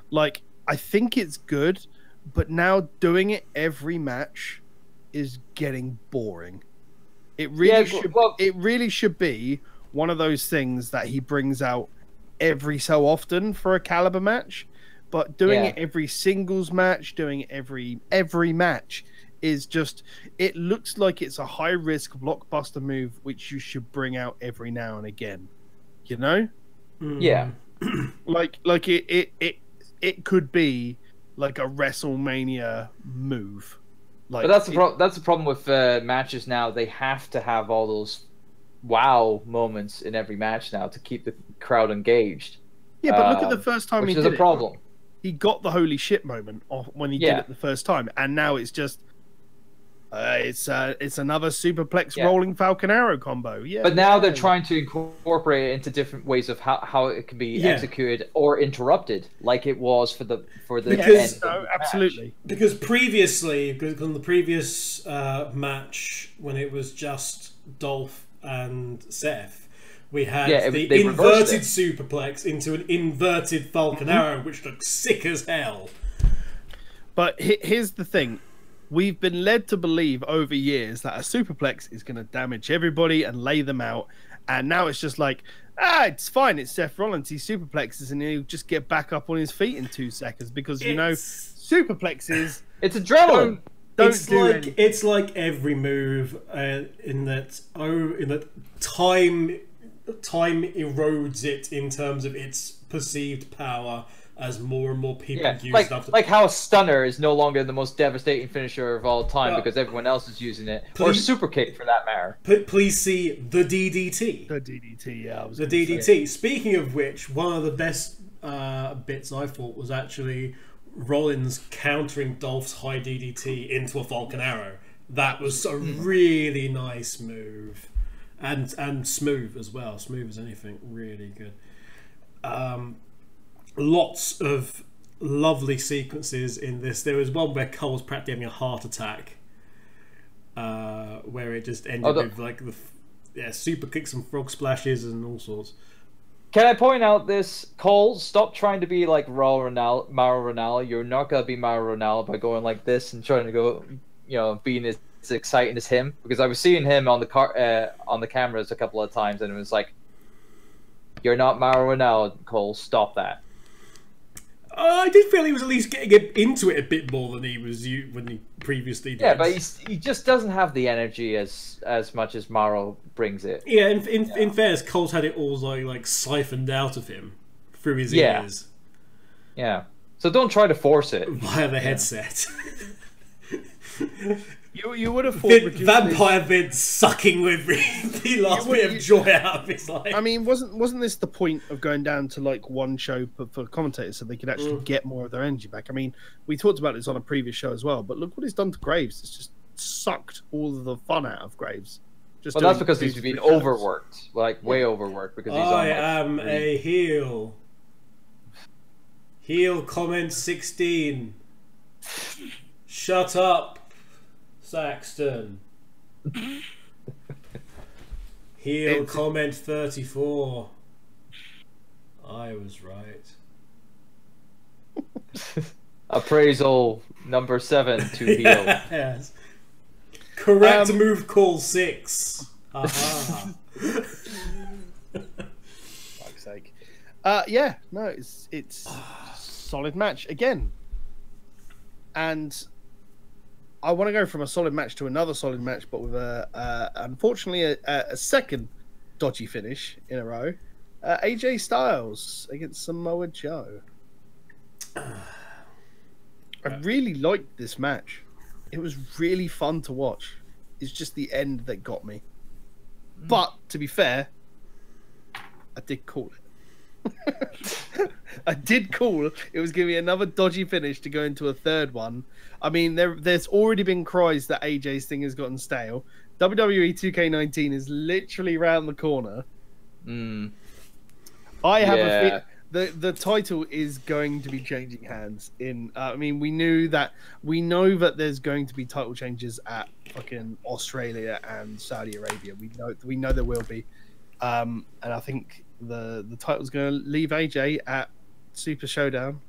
like, I think it's good, but now doing it every match is getting boring. It really should be one of those things that he brings out every so often for a caliber match, but doing it every singles match, doing it every match is just, it looks like it's a high risk blockbuster move which you should bring out every now and again, you know? Yeah. like it could be like a WrestleMania move. Like, but that's the problem with matches now. They have to have all those wow moments in every match now to keep the crowd engaged. Yeah, but look at the first time which he is did a problem. He got the holy shit moment when he did it the first time, and now it's just it's another superplex rolling Falcon Arrow combo. Yeah, but now they're trying to incorporate it into different ways of how it can be executed or interrupted, like it was for the end. Absolutely. Because previously, on the previous match when it was just Dolph and Seth, we had the inverted superplex into an inverted Falcon Arrow, which looked sick as hell. But here's the thing. We've been led to believe over years that a superplex is going to damage everybody and lay them out. And now it's just like, it's fine. It's Seth Rollins. He superplexes and he'll just get back up on his feet in 2 seconds because, you know, superplexes... It's adrenaline. It's like every move in that time erodes it in terms of its perceived power as more and more people use it. Like how a stunner is no longer the most devastating finisher of all time because everyone else is using it, or super kick for that matter. Please see the DDT. The DDT, yeah. The DDT. Speaking of which, one of the best bits I thought was actually Rollins countering Dolph's high DDT into a Falcon Arrow. That was a really nice move, and smooth as well. Smooth as anything. Really good. Lots of lovely sequences in this. There was one where Cole was practically having a heart attack, where it just ended with like super kicks and frog splashes and all sorts. Can I point out this, Cole? Stop trying to be like Mauro Ranallo. You're not gonna be Mauro Ranallo by going like this and trying to go, being as exciting as him. Because I was seeing him on the cameras a couple of times, and it was like, you're not Mauro Ranallo, Cole. Stop that. I did feel he was at least getting into it a bit more than he was when he previously did. Yeah, but he just doesn't have the energy as much as Mauro brings it. Yeah, in fairness, Cole's had it all like siphoned out of him through his ears. Yeah. So don't try to force it via the headset. You would have thought Vampire Vince sucking with the last bit of joy out of his life. I mean, wasn't this the point of going down to like one show for commentators so they could actually get more of their energy back? I mean, we talked about this on a previous show as well, but look what he's done to Graves. It's just sucked all of the fun out of Graves. Well, that's because he's been overworked, like way overworked. Because he's I am a heel. Heel comment 16. Shut up, Saxton. Heel comment 34. I was right. Appraisal number 7 to heel. Yes. Correct move call 6. Aha. Fuck's sake. It's solid match again. And I want to go from a solid match to another solid match, but with unfortunately a second dodgy finish in a row. AJ Styles against Samoa Joe. I really liked this match. It was really fun to watch. It's just the end that got me. But to be fair, I did call it. I did call it was going to be another dodgy finish to go into a third one. I mean, there's already been cries that AJ's thing has gotten stale. WWE 2K19 is literally round the corner. I the title is going to be changing hands in. I mean, we know that there's going to be title changes at fucking Australia and Saudi Arabia. We know there will be, and I think the title's going to leave AJ at Super Showdown.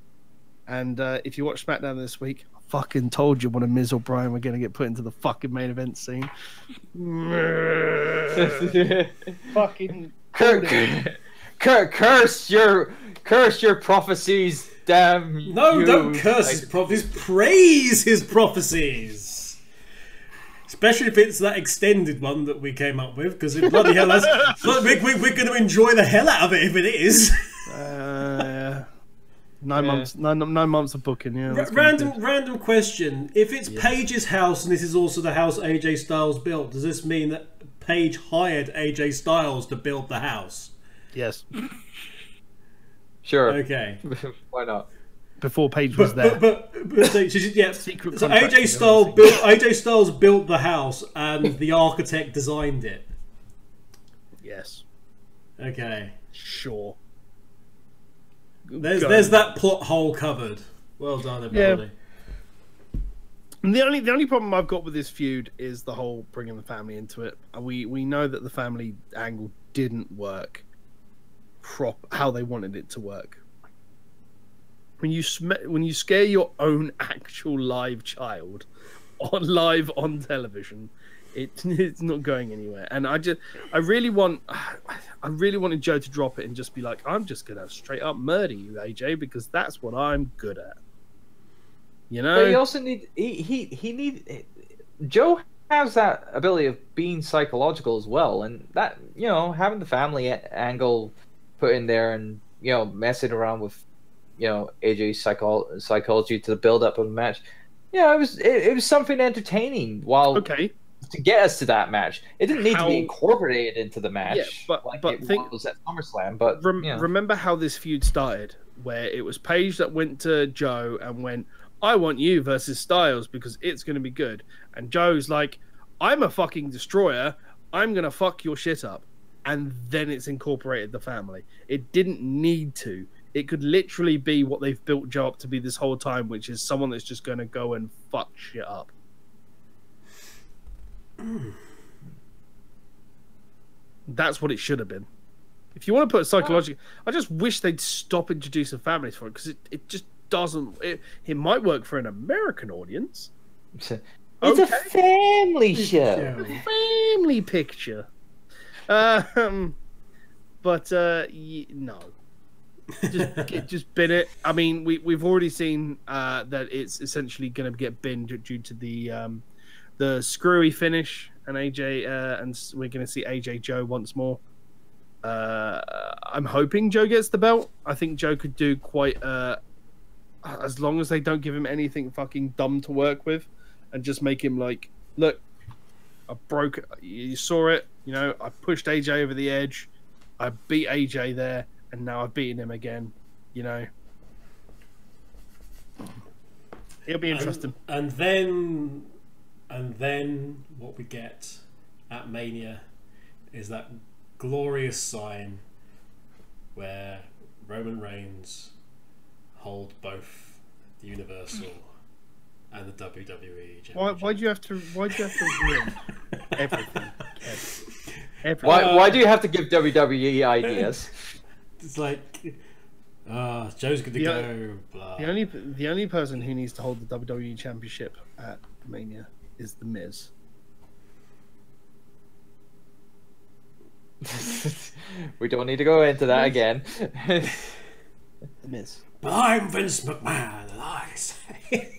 And if you watch SmackDown this week, I fucking told you when a Miz or Bryan were going to get put into the fucking main event scene. Fucking curse your prophecies, damn. No, don't curse his prophecies. Praise his prophecies. Especially if it's that extended one that we came up with, because bloody hell, we're going to enjoy the hell out of it if it is. 9 months, 9 months of booking. Yeah. Random question: if it's Paige's house and this is also the house AJ Styles built, does this mean that Paige hired AJ Styles to build the house? Yes. Sure. Okay. Why not? Before Paige was there. But yeah. Secret So AJ Styles built the house and the architect designed it. Yes. Okay. Sure. There's that plot hole covered. Well done, everybody. Yeah. And the only problem I've got with this feud is the whole bringing the family into it. We know that the family angle didn't work how they wanted it to work. When you scare your own actual live child on television, it's not going anywhere. And I really wanted Joe to drop it and just be like, I'm just gonna straight up murder you, AJ, because that's what I'm good at. You know. But he also Joe has that ability of being psychological as well, and that, you know, having the family angle put in there, and, you know, messing around with, you know, AJ's psychology to the build up of the match. Yeah, it was something entertaining while to get us to that match. It didn't need to be incorporated into the match, but it was at SummerSlam. But remember how this feud started, where it was Paige that went to Joe and went, I want you versus Styles because it's going to be good. And Joe's like, I'm a fucking destroyer. I'm going to fuck your shit up. And then it's incorporated the family. It didn't need to. It could literally be what they've built Joe up to be this whole time, which is someone that's just going to go and fuck shit up. That's what it should have been. If you want to put a psychological... I just wish they'd stop introducing families for it, because it just doesn't... It might work for an American audience. It's a family show. A family picture. No. Just bin it. I mean, we've already seen that it's essentially going to get binned due to the screwy finish, and AJ and we're going to see AJ Joe once more. I'm hoping Joe gets the belt. I think Joe could do quite as long as they don't give him anything fucking dumb to work with, and just make him like, look, I broke it. You saw it. You know, I pushed AJ over the edge. I beat AJ there, and now I've beaten him again. You know, it'll be interesting. And then what we get at Mania is that glorious sign where Roman Reigns hold both the Universal and the WWE Championship. Why do you have to ruin everything? Why do you have to give WWE ideas? It's like, Joe's good to go. Blah. The only person who needs to hold the WWE Championship at Mania is The Miz. We don't need to go into that again. The Miz. But I'm Vince McMahon, and I say.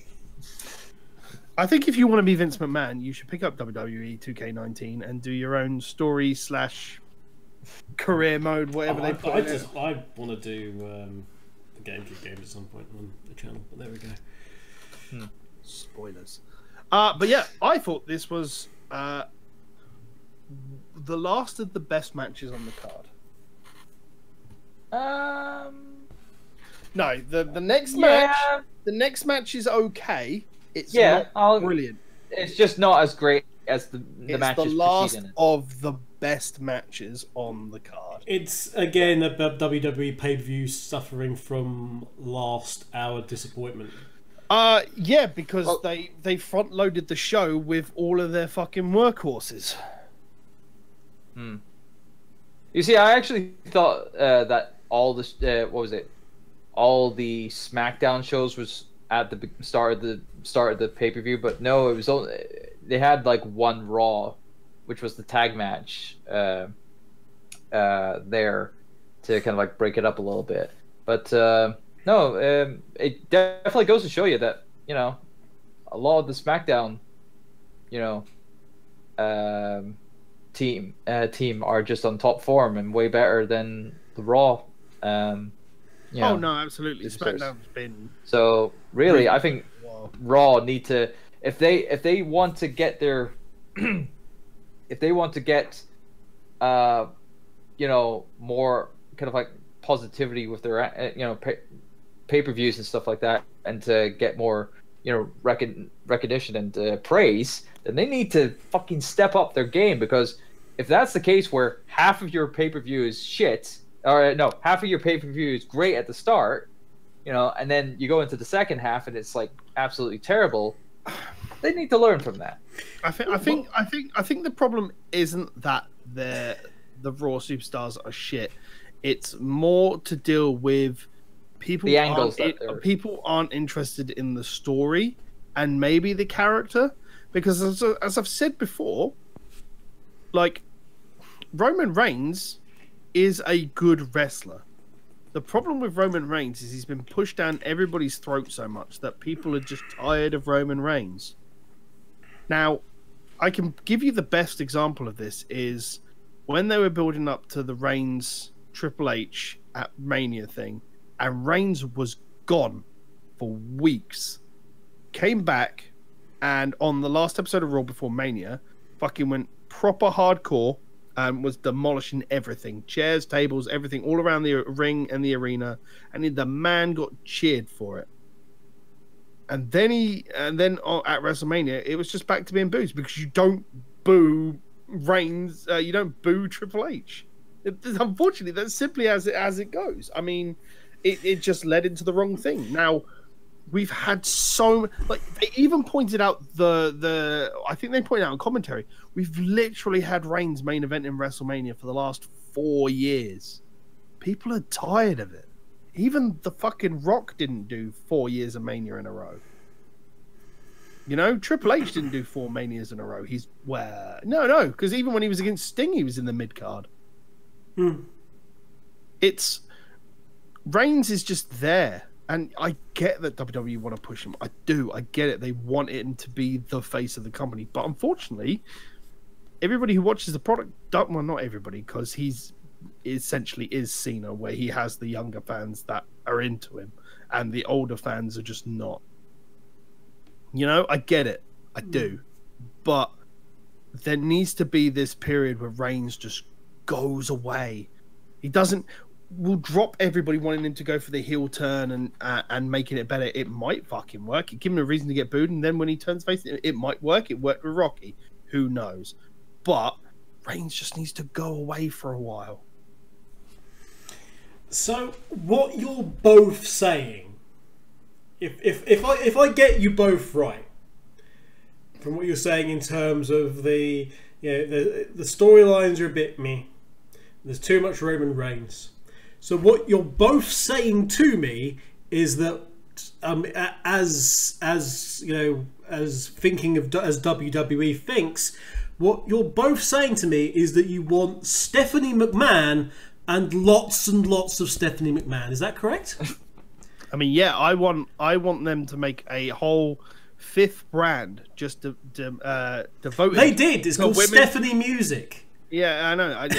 I think if you want to be Vince McMahon, you should pick up WWE 2K19 and do your own story / career mode, whatever they put in. I want to do the GameCube games at some point on the channel, but there we go. Spoilers. But yeah, I thought this was the last of the best matches on the card. No, the next match. The next match is okay. It's not brilliant. It's just not as great as the matches. It's the last of the best matches on the card. It's again about WWE pay-per-view suffering from last hour disappointment. Yeah, because they front loaded the show with all of their fucking workhorses. You see, I actually thought that all the all the SmackDown shows was at the start of the pay-per-view, but no, it was only they had like one Raw, which was the tag match there to kind of like break it up a little bit. But no, it definitely goes to show you that, you know, a lot of the SmackDown, you know, team are just on top form and way better than the Raw. You know, no, absolutely. SmackDown's been really, I think Raw need to, if they want to get their if they want to get you know, more kind of like positivity with their you know, pay-per-views and stuff like that, and to get more, you know, recognition and praise, then they need to fucking step up their game. Because if that's the case, where half of your pay-per-view is shit, or no, half of your pay-per-view is great at the start, you know, and then you go into the second half and it's like absolutely terrible, they need to learn from that. I think the problem isn't that the Raw superstars are shit. It's more to deal with people. The angles people aren't interested in the story and maybe the character, because as I've said before, like, Roman Reigns is a good wrestler. The problem with Roman Reigns is he's been pushed down everybody's throat so much that people are just tired of Roman Reigns. Now, I can give you the best example of this is when they were building up to the Reigns Triple H at Mania thing, and Reigns was gone for weeks. Came back, and on the last episode of Raw before Mania, fucking went proper hardcore and was demolishing everything. Chairs, tables, everything, all around the ring and the arena. And the man got cheered for it. And then at WrestleMania, it was just back to being boos, because you don't boo Reigns, you don't boo Triple H. Unfortunately, that's simply as it goes. I mean, it just led into the wrong thing. Now, we've had they even pointed out I think they pointed out in commentary, we've literally had Reigns main event in WrestleMania for the last 4 years. People are tired of it. Even the fucking Rock didn't do 4 years of Mania in a row. You know, Triple H didn't do 4 Manias in a row. No, because even when he was against Sting, he was in the mid card. Reigns is just there. And I get that WWE want to push him. I do. I get it. They want him to be the face of the company. But unfortunately, everybody who watches the product, well, not everybody, because he's essentially is Cena, where he has the younger fans that are into him, and the older fans are just not. You know, I get it. I do. But there needs to be this period where Reigns just goes away. He doesn't... We'll drop everybody wanting him to go for the heel turn and making it better. It might fucking work. Give him a reason to get booed, and then when he turns face, it might work. It worked with Rocky. Who knows? But Reigns just needs to go away for a while. So what you're both saying, if I get you both right, from what you're saying in terms of the storylines are a bit meh. There's too much Roman Reigns. So what you're both saying to me is that, as you know, as thinking of as WWE thinks, what you're both saying to me is that you want Stephanie McMahon and lots of Stephanie McMahon. Is that correct? I mean, yeah, I want them to make a whole 5th brand just devoted. They did. It's called Stephanie Music. Yeah, I know. What?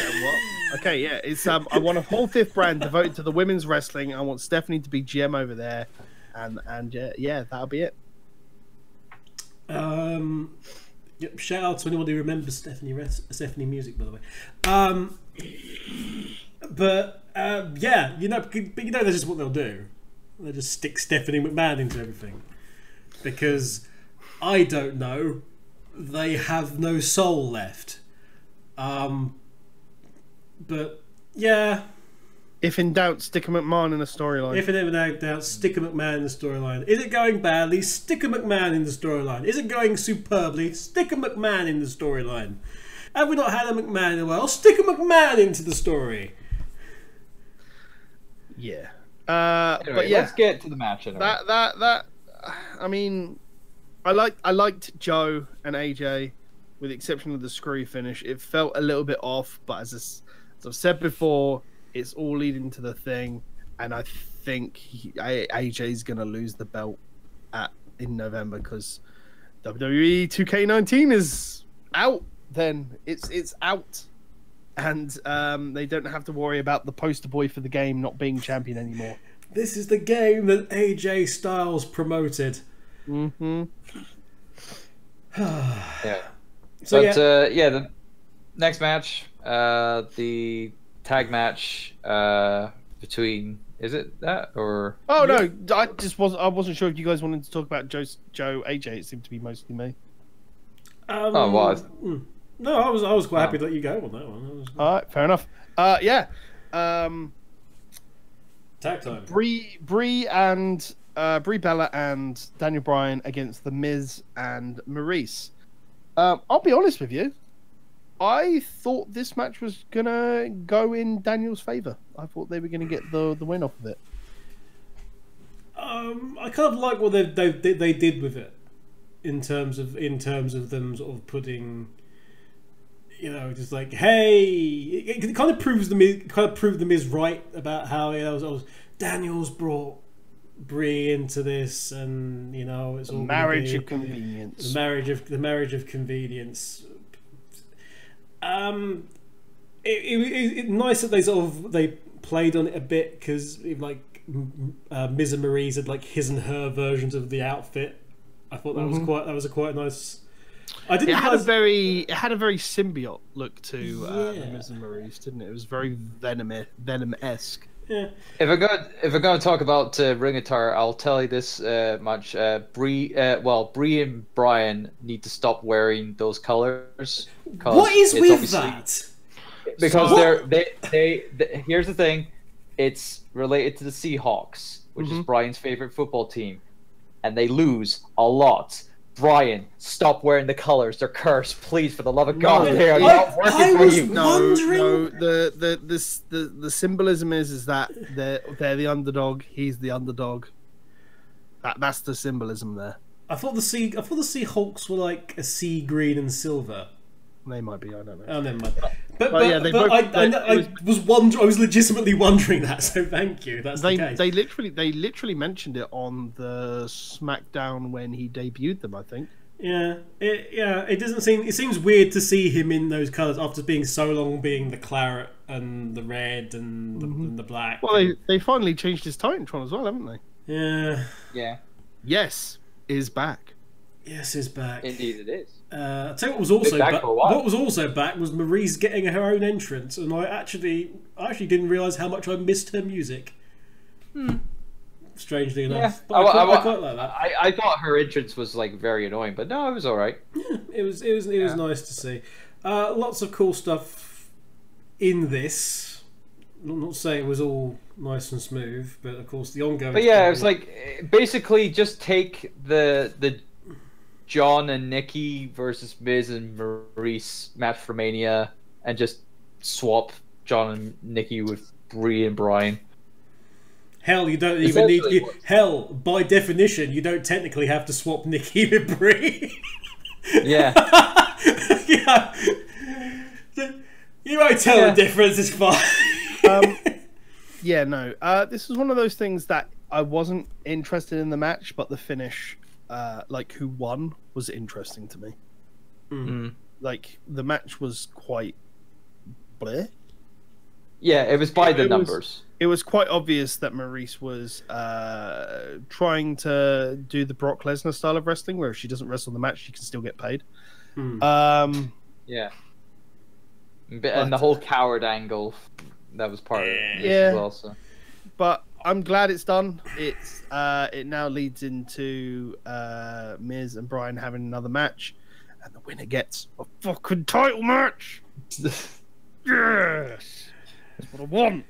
Okay, yeah. It's I want a whole 5th brand devoted to the women's wrestling. I want Stephanie to be GM over there, and yeah, that'll be it. Yep, shout out to anyone who remembers Stephanie Music, by the way. Yeah, you know, that's just what they'll do. They'll just stick Stephanie McMahon into everything, because I don't know, they have no soul left. But yeah. If in doubt, stick a McMahon in a storyline. If in doubt, stick a McMahon in the storyline. Is it going badly? Stick a McMahon in the storyline. Is it going superbly? Stick a McMahon in the storyline. Have we not had a McMahon in a while? Stick a McMahon into the story. Yeah. Anyway, but yeah, let's get to the match. Anyway. That. I mean, I liked Joe and AJ, with the exception of the screw finish. It felt a little bit off, but as I've said before, it's all leading to the thing, and I think AJ's gonna lose the belt in November because WWE 2K19 is out. Then it's out, and they don't have to worry about the poster boy for the game not being champion anymore. This is the game that AJ Styles promoted. Mm-hmm. Yeah. So the next match, the tag match between, is it that or? Oh no, I wasn't sure if you guys wanted to talk about Joe AJ. It seemed to be mostly me. No, I was quite happy to let you go on that one. All right, fair enough. Yeah. Tag time. Brie Bella and Daniel Bryan against The Miz and Maryse. I'll be honest with you. I thought this match was gonna go in Daniel's favor. I thought they were gonna get the win off of it. I kind of like what they did with it, in terms of them sort of putting, just like, hey, it kind of proves the Miz right about how Daniel's brought Brie into this, and it's all marriage of convenience. The marriage of convenience. It's nice that they played on it a bit, because like Miz and Maryse had like his and her versions of the outfit. I thought that was quite nice. It had a very symbiote look to the Miz and Maryse, didn't it? It was very Venom-esque. Yeah. If I'm going to talk about ring attire, I'll tell you this much: Brie and Bryan need to stop wearing those colors. What is with that? Because here's the thing: it's related to the Seahawks, which is Bryan's favorite football team, and they lose a lot. Bryan, stop wearing the colors. They're cursed. Please, for the love of God, they are not working for you. No. The symbolism is that they're the underdog. He's the underdog. That's the symbolism there. I thought the Seahawks were like a sea green and silver. They might be. I don't know. Oh, never mind. But I was legitimately wondering that. So thank you. That's the case. They literally mentioned it on the SmackDown when he debuted them, I think. Yeah. It doesn't seem. It seems weird to see him in those colours after being so long being the claret and the red and the black. Well, they finally changed his Titantron as well, haven't they? Yeah. Yeah. Yes is back. Yes is back. Indeed, it is. I'll tell you what was also back. What was also back was Maryse getting her own entrance, and I actually didn't realise how much I missed her music. Strangely enough, yeah. I quite like that. I thought her entrance was like very annoying, but no, it was all right. Yeah, it was nice to see. Lots of cool stuff in this. Not saying it was all nice and smooth, but of course the ongoing. But yeah, it was like basically just take the John and Nikki versus Miz and Maryse match for Mania and just swap John and Nikki with Brie and Bryan. Hell, you don't even need. Hell, by definition, you don't technically have to swap Nikki with Brie. Yeah. Yeah. You won't tell the difference. It's fine. Yeah, no. This was one of those things that I wasn't interested in the match, but the finish. Like who won was interesting to me. Like the match was quite bleh. Yeah, it was by the numbers. It was quite obvious that Maryse was trying to do the Brock Lesnar style of wrestling, where if she doesn't wrestle the match, she can still get paid. Yeah, and the whole coward angle that was part of it as well. So. But I'm glad it's done. It now leads into Miz and Bryan having another match, and the winner gets a fucking title match. Yes. That's what I want.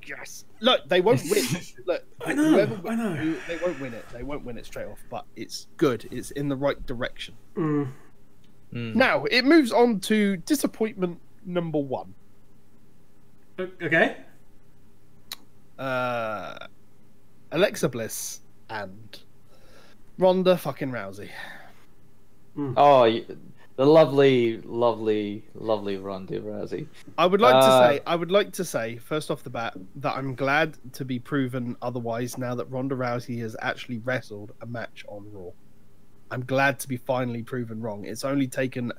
Yes. Look, they won't win. Look, I know. They won't win it. They won't win it straight off. But it's good. It's in the right direction. Now it moves on to disappointment number 1. Okay. Alexa Bliss and Ronda fucking Rousey. Oh, the lovely Ronda Rousey. I would like to say first off the bat that I'm glad to be proven otherwise now that Ronda Rousey has actually wrestled a match on Raw. I'm glad to be finally proven wrong. It's only taken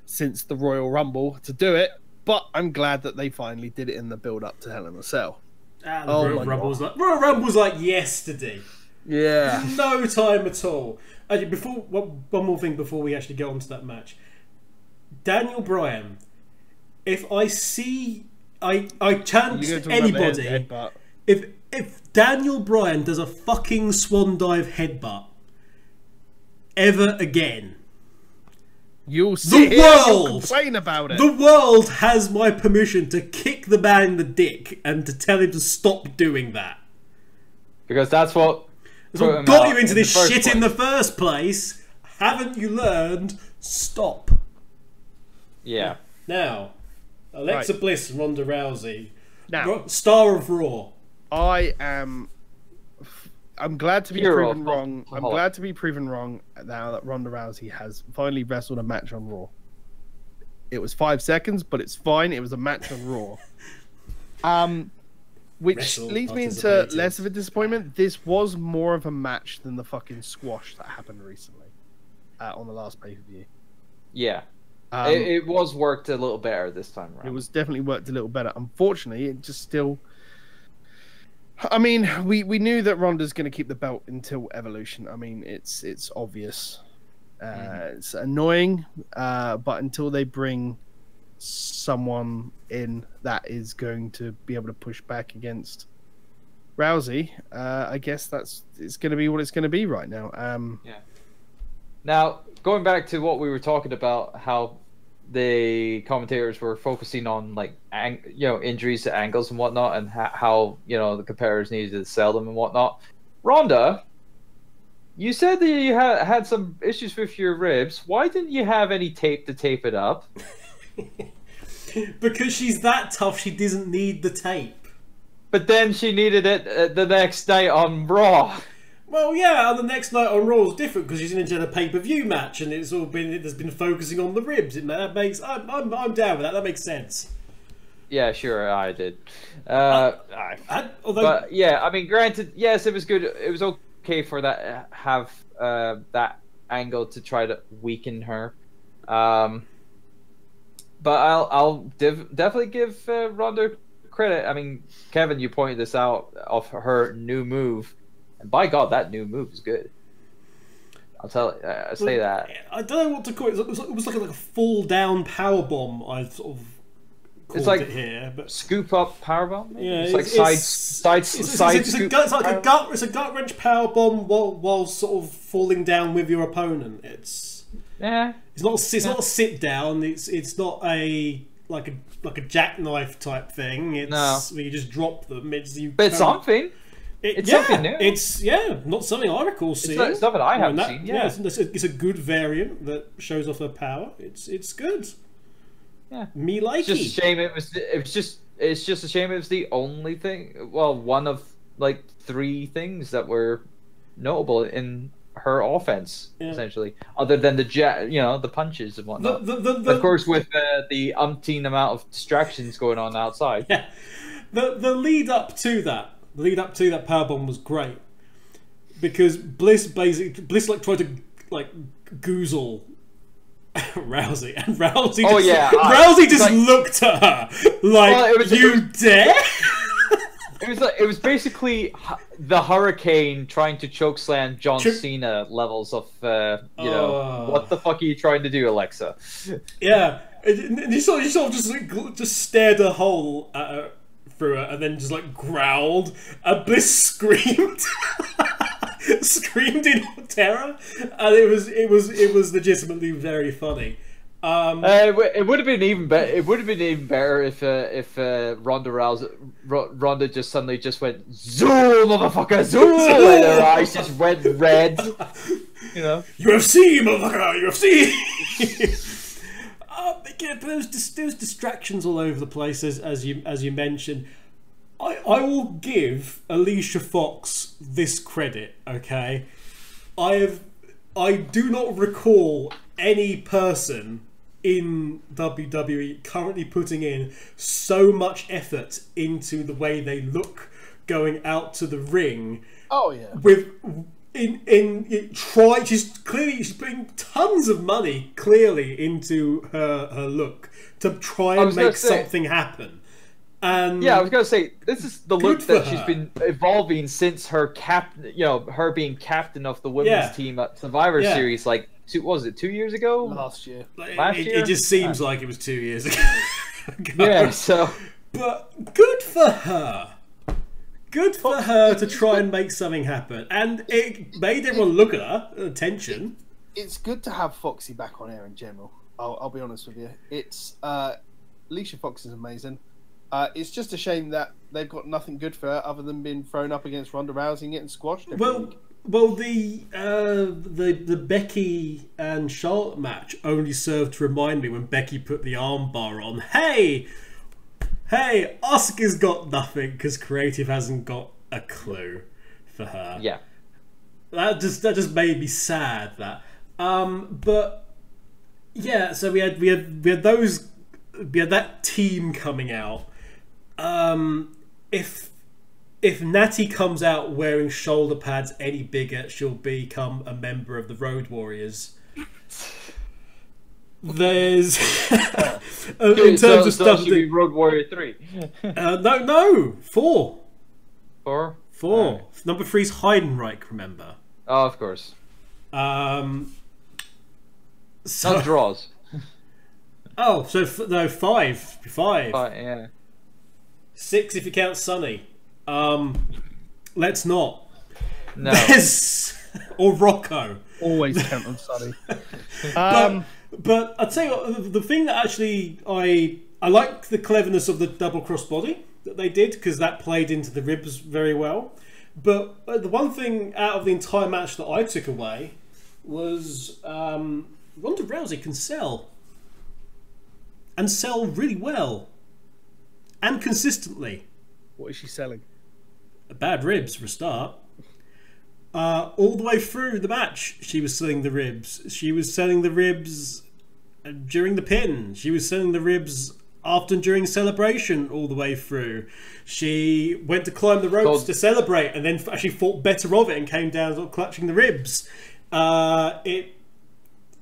since the Royal Rumble to do it, but I'm glad that they finally did it in the build up to Hell in a Cell. Royal Rumble was like yesterday. Yeah. No time at all. Actually, one more thing before we actually get onto that match. Daniel Bryan, if I challenge anybody, if Daniel Bryan does a fucking swan dive headbutt ever again, you'll see and complain about it. The world has my permission to kick the man in the dick and to tell him to stop doing that. Because that's what got you into this shit in the first place. Haven't you learned? Stop. Yeah. Now, Alexa Bliss and Ronda Rousey. Now, star of Raw. I'm glad to be proven wrong. I'm glad to be proven wrong now that Ronda Rousey has finally wrestled a match on Raw. It was 5 seconds, but it's fine. It was a match on Raw. Which leads me into less of a disappointment. This was more of a match than the fucking squash that happened recently on the last pay-per-view. Yeah. It was worked a little better this time around. It was definitely worked a little better. Unfortunately, it just still... I mean, we knew that Ronda's going to keep the belt until Evolution. I mean, it's obvious. It's annoying, but until they bring someone in that is going to be able to push back against Rousey, I guess it's going to be what it's going to be right now. Yeah. Now, going back to what we were talking about, how the commentators were focusing on injuries to ankles and whatnot, and how the competitors needed to sell them and whatnot. Ronda, you said that you had some issues with your ribs. Why didn't you have any tape to tape it up? Because she's that tough, she doesn't need the tape. But then she needed it the next night on Raw. Well, yeah, the next night on Raw is different because she's into the pay-per-view match, and there's been focusing on the ribs. I'm down with that. That makes sense. Yeah, sure, I did. But yeah, I mean, granted, yes, it was good. It was okay for that that angle to try to weaken her. But I'll definitely give Ronda credit. I mean, Kevin, you pointed this out of her new move. And by God, that new move is good. I'll say that. I don't know what to call it. It was like a fall down power bomb. I sort of called it here, but scoop up power bomb. Yeah, it's like side scoop. It's a gut wrench power bomb while sort of falling down with your opponent. It's not a sit down. It's not a like a jackknife type thing. It's where you just drop them. But it's something. It's something new. It's not something I recall seeing. It's something I haven't seen. Yeah, it's a good variant that shows off her power. It's good. Yeah, me like it. It's just a shame it's just a shame it was the only thing. Well, one of like 3 things that were notable in her offense, essentially, other than the punches and whatnot. Of course, with the umpteen amount of distractions going on outside. Yeah, the lead up to that. The lead up to that powerbomb was great because Bliss tried to goozle Rousey, and Rousey Rousey just looked at her like, you dare? It was basically the Hurricane trying to chokeslam John Cena levels of what the fuck are you trying to do, Alexa? Yeah, and you sort of just stared a hole at her. Through it and then just growled, and Bliss screamed screamed in terror, and it was legitimately very funny. It would have been even better. It would have been even better if Ronda just suddenly just went zoom, motherfucker, zoom, and her eyes just went red. You know, UFC, motherfucker, UFC. Yeah, there's distractions all over the place, as you mentioned. I will give Alicia Fox this credit. Okay, I do not recall any person in WWE currently putting in so much effort into the way they look going out to the ring. Oh yeah. She's putting tons of money clearly into her look to try and make something happen. And yeah, I was gonna say this is the look that she's been evolving since her her being captain of the women's team at Survivor Series. Like, what was it, 2 years ago? Last year. It just seems like it was 2 years ago. Yeah, so. But good for her. Good for her to try and make something happen. And it made everyone look at her, attention. It's good to have Foxy back on air in general. I'll be honest with you. It's Alicia Fox is amazing. It's just a shame that they've got nothing good for her other than being thrown up against Ronda Rousey and getting squashed every week. Well, the Becky and Charlotte match only served to remind me when Becky put the armbar on. Hey, Asuka's got nothing because creative hasn't got a clue for her. Yeah, that just made me sad. But yeah, so we had that team coming out. If Natty comes out wearing shoulder pads any bigger, she'll become a member of the Road Warriors. There's in terms of stuff. Should be Road Warrior 3. No, 4. 4. 4. Right. Number 3's Heidenreich. Remember? Oh, of course. So not draws. Oh, so no, 5. 5. Yeah. 6 if you count Sonny. Let's not. No. Or Rocco. Always count on Sonny. But I'll tell you what, the thing that actually I like the cleverness of the double crossbody that they did, because that played into the ribs very well. But the one thing out of the entire match that I took away was Ronda Rousey can sell. And sell really well. And consistently. What is she selling? Bad ribs for a start. All the way through the match, she was selling the ribs. She was selling the ribs during the pin. She was selling the ribs after and during celebration all the way through. She went to climb the ropes to celebrate and then actually thought better of it and came down clutching the ribs. She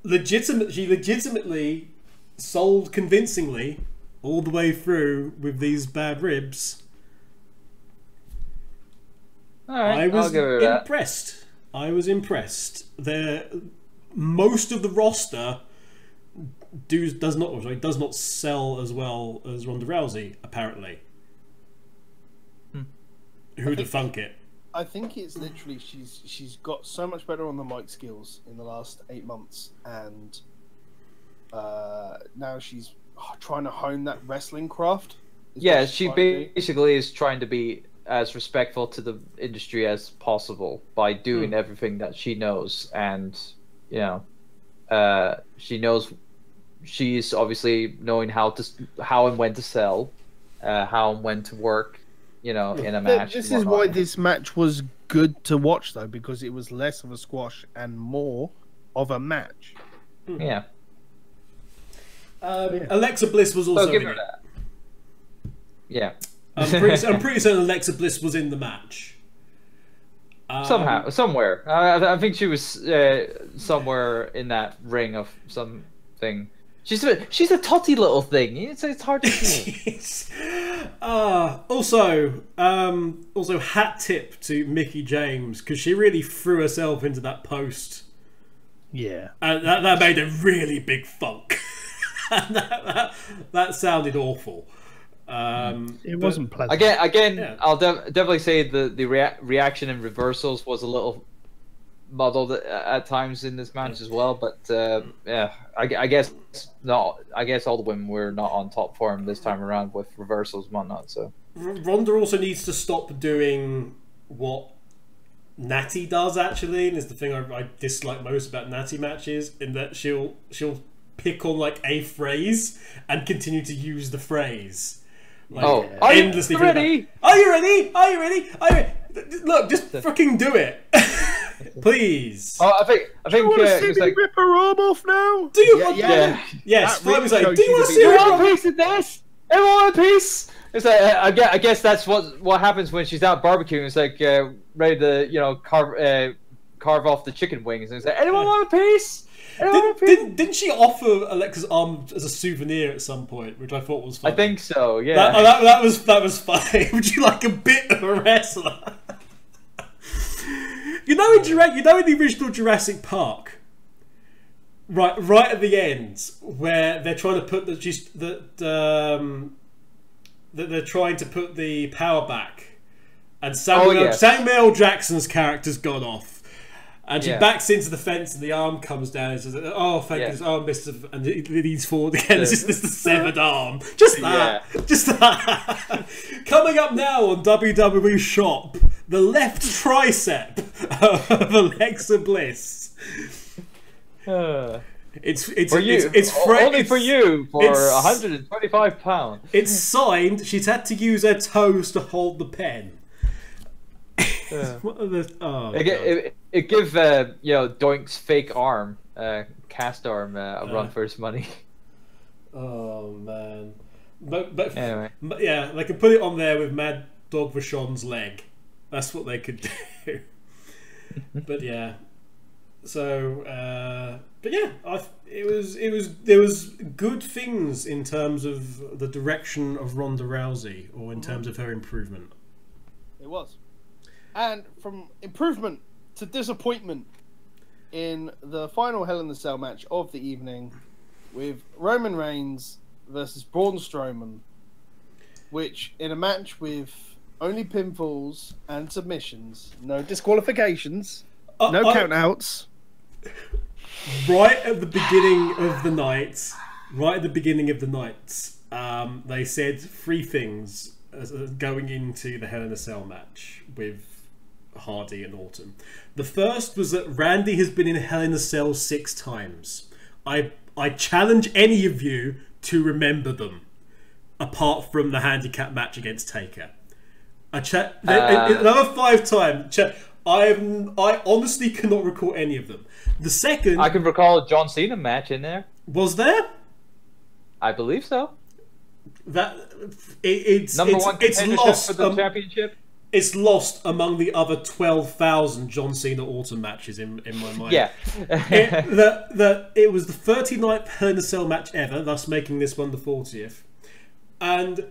legitimately sold convincingly all the way through with these bad ribs. All right, I was impressed. I was impressed. Most of the roster does not sell as well as Ronda Rousey, apparently. Who'd have thunk it? I think it's literally she's got so much better on the mic skills in the last 8 months, and now she's trying to hone that wrestling craft. Yeah, she basically is trying to be as respectful to the industry as possible by doing everything that she knows, and she knows, she's obviously knowing how and when to sell, how and when to work, in a match. This is why this match was good to watch, though, because it was less of a squash and more of a match. Yeah. Alexa Bliss was also in it. That. Yeah. I'm pretty certain Alexa Bliss was in the match. Somewhere. I think she was somewhere in that ring of something. She's a totty little thing. It's hard to see. Also, hat tip to Mickie James, because she really threw herself into that post. Yeah, and that made a really big funk. that sounded awful. It wasn't pleasant. Again, yeah. I'll definitely say the reaction and reversals was a little muddled at times in this match as well. But yeah, I guess not. I guess all the women were not on top form this time around with reversals and whatnot. So Ronda also needs to stop doing what Natty does, actually, and is the thing I dislike most about Natty matches, in that she'll pick on like a phrase and continue to use the phrase. Like, endlessly. Are you ready? Are you ready? Are you ready? Are you ready? Look, just fucking do it, please. Oh, I think. Do you want to see me rip her arm off now? Do you want? Yeah. Yes. Flair was like, do you want to see You me? want a piece of this? Everyone want a piece? It's like I guess that's what happens when she's out barbecuing. It's like ready to carve off the chicken wings, and it's like, anyone want a piece? Didn't she offer Alexa's arm as a souvenir at some point, which I thought was funny? I think so. Yeah. That was funny. Would you like a bit of a wrestler? in the original Jurassic Park, right at the end, where they're trying to put they're trying to put the power back, and Samuel Jackson's character's gone off. And she backs into the fence, and the arm comes down. And says, "Oh, thank goodness! Oh, Mister," and he leans forward again. It's just the severed arm. Just that. Just that. Coming up now on WWE Shop, the left tricep of Alexa Bliss. It's only for you for £125. It's signed. She's had to use her toes to hold the pen. It give Doink's fake arm, cast arm, a run for his money. Oh man, but anyway, yeah, they could put it on there with Mad Dog Vachon's leg. That's what they could do. But yeah, so but yeah, there was good things in terms of the direction of Ronda Rousey, or in terms of her improvement. It was. And from improvement to disappointment in the final Hell in the Cell match of the evening, with Roman Reigns versus Braun Strowman, which in a match with only pinfalls and submissions, no disqualifications, no countouts. Right at the beginning of the night, they said three things going into the Hell in a Cell match with Hardy and Orton. The first was that Randy has been in Hell in a Cell 6 times. I challenge any of you to remember them, apart from the handicap match against Taker. Another 5 times. I honestly cannot recall any of them. The second, I can recall a John Cena match in there. Was there? I believe so. It's lost for the championship. It's lost among the other 12,000 John Cena Orton matches in my mind. Yeah. It was the 39th Hell in a Cell match ever, thus making this one the 40th. And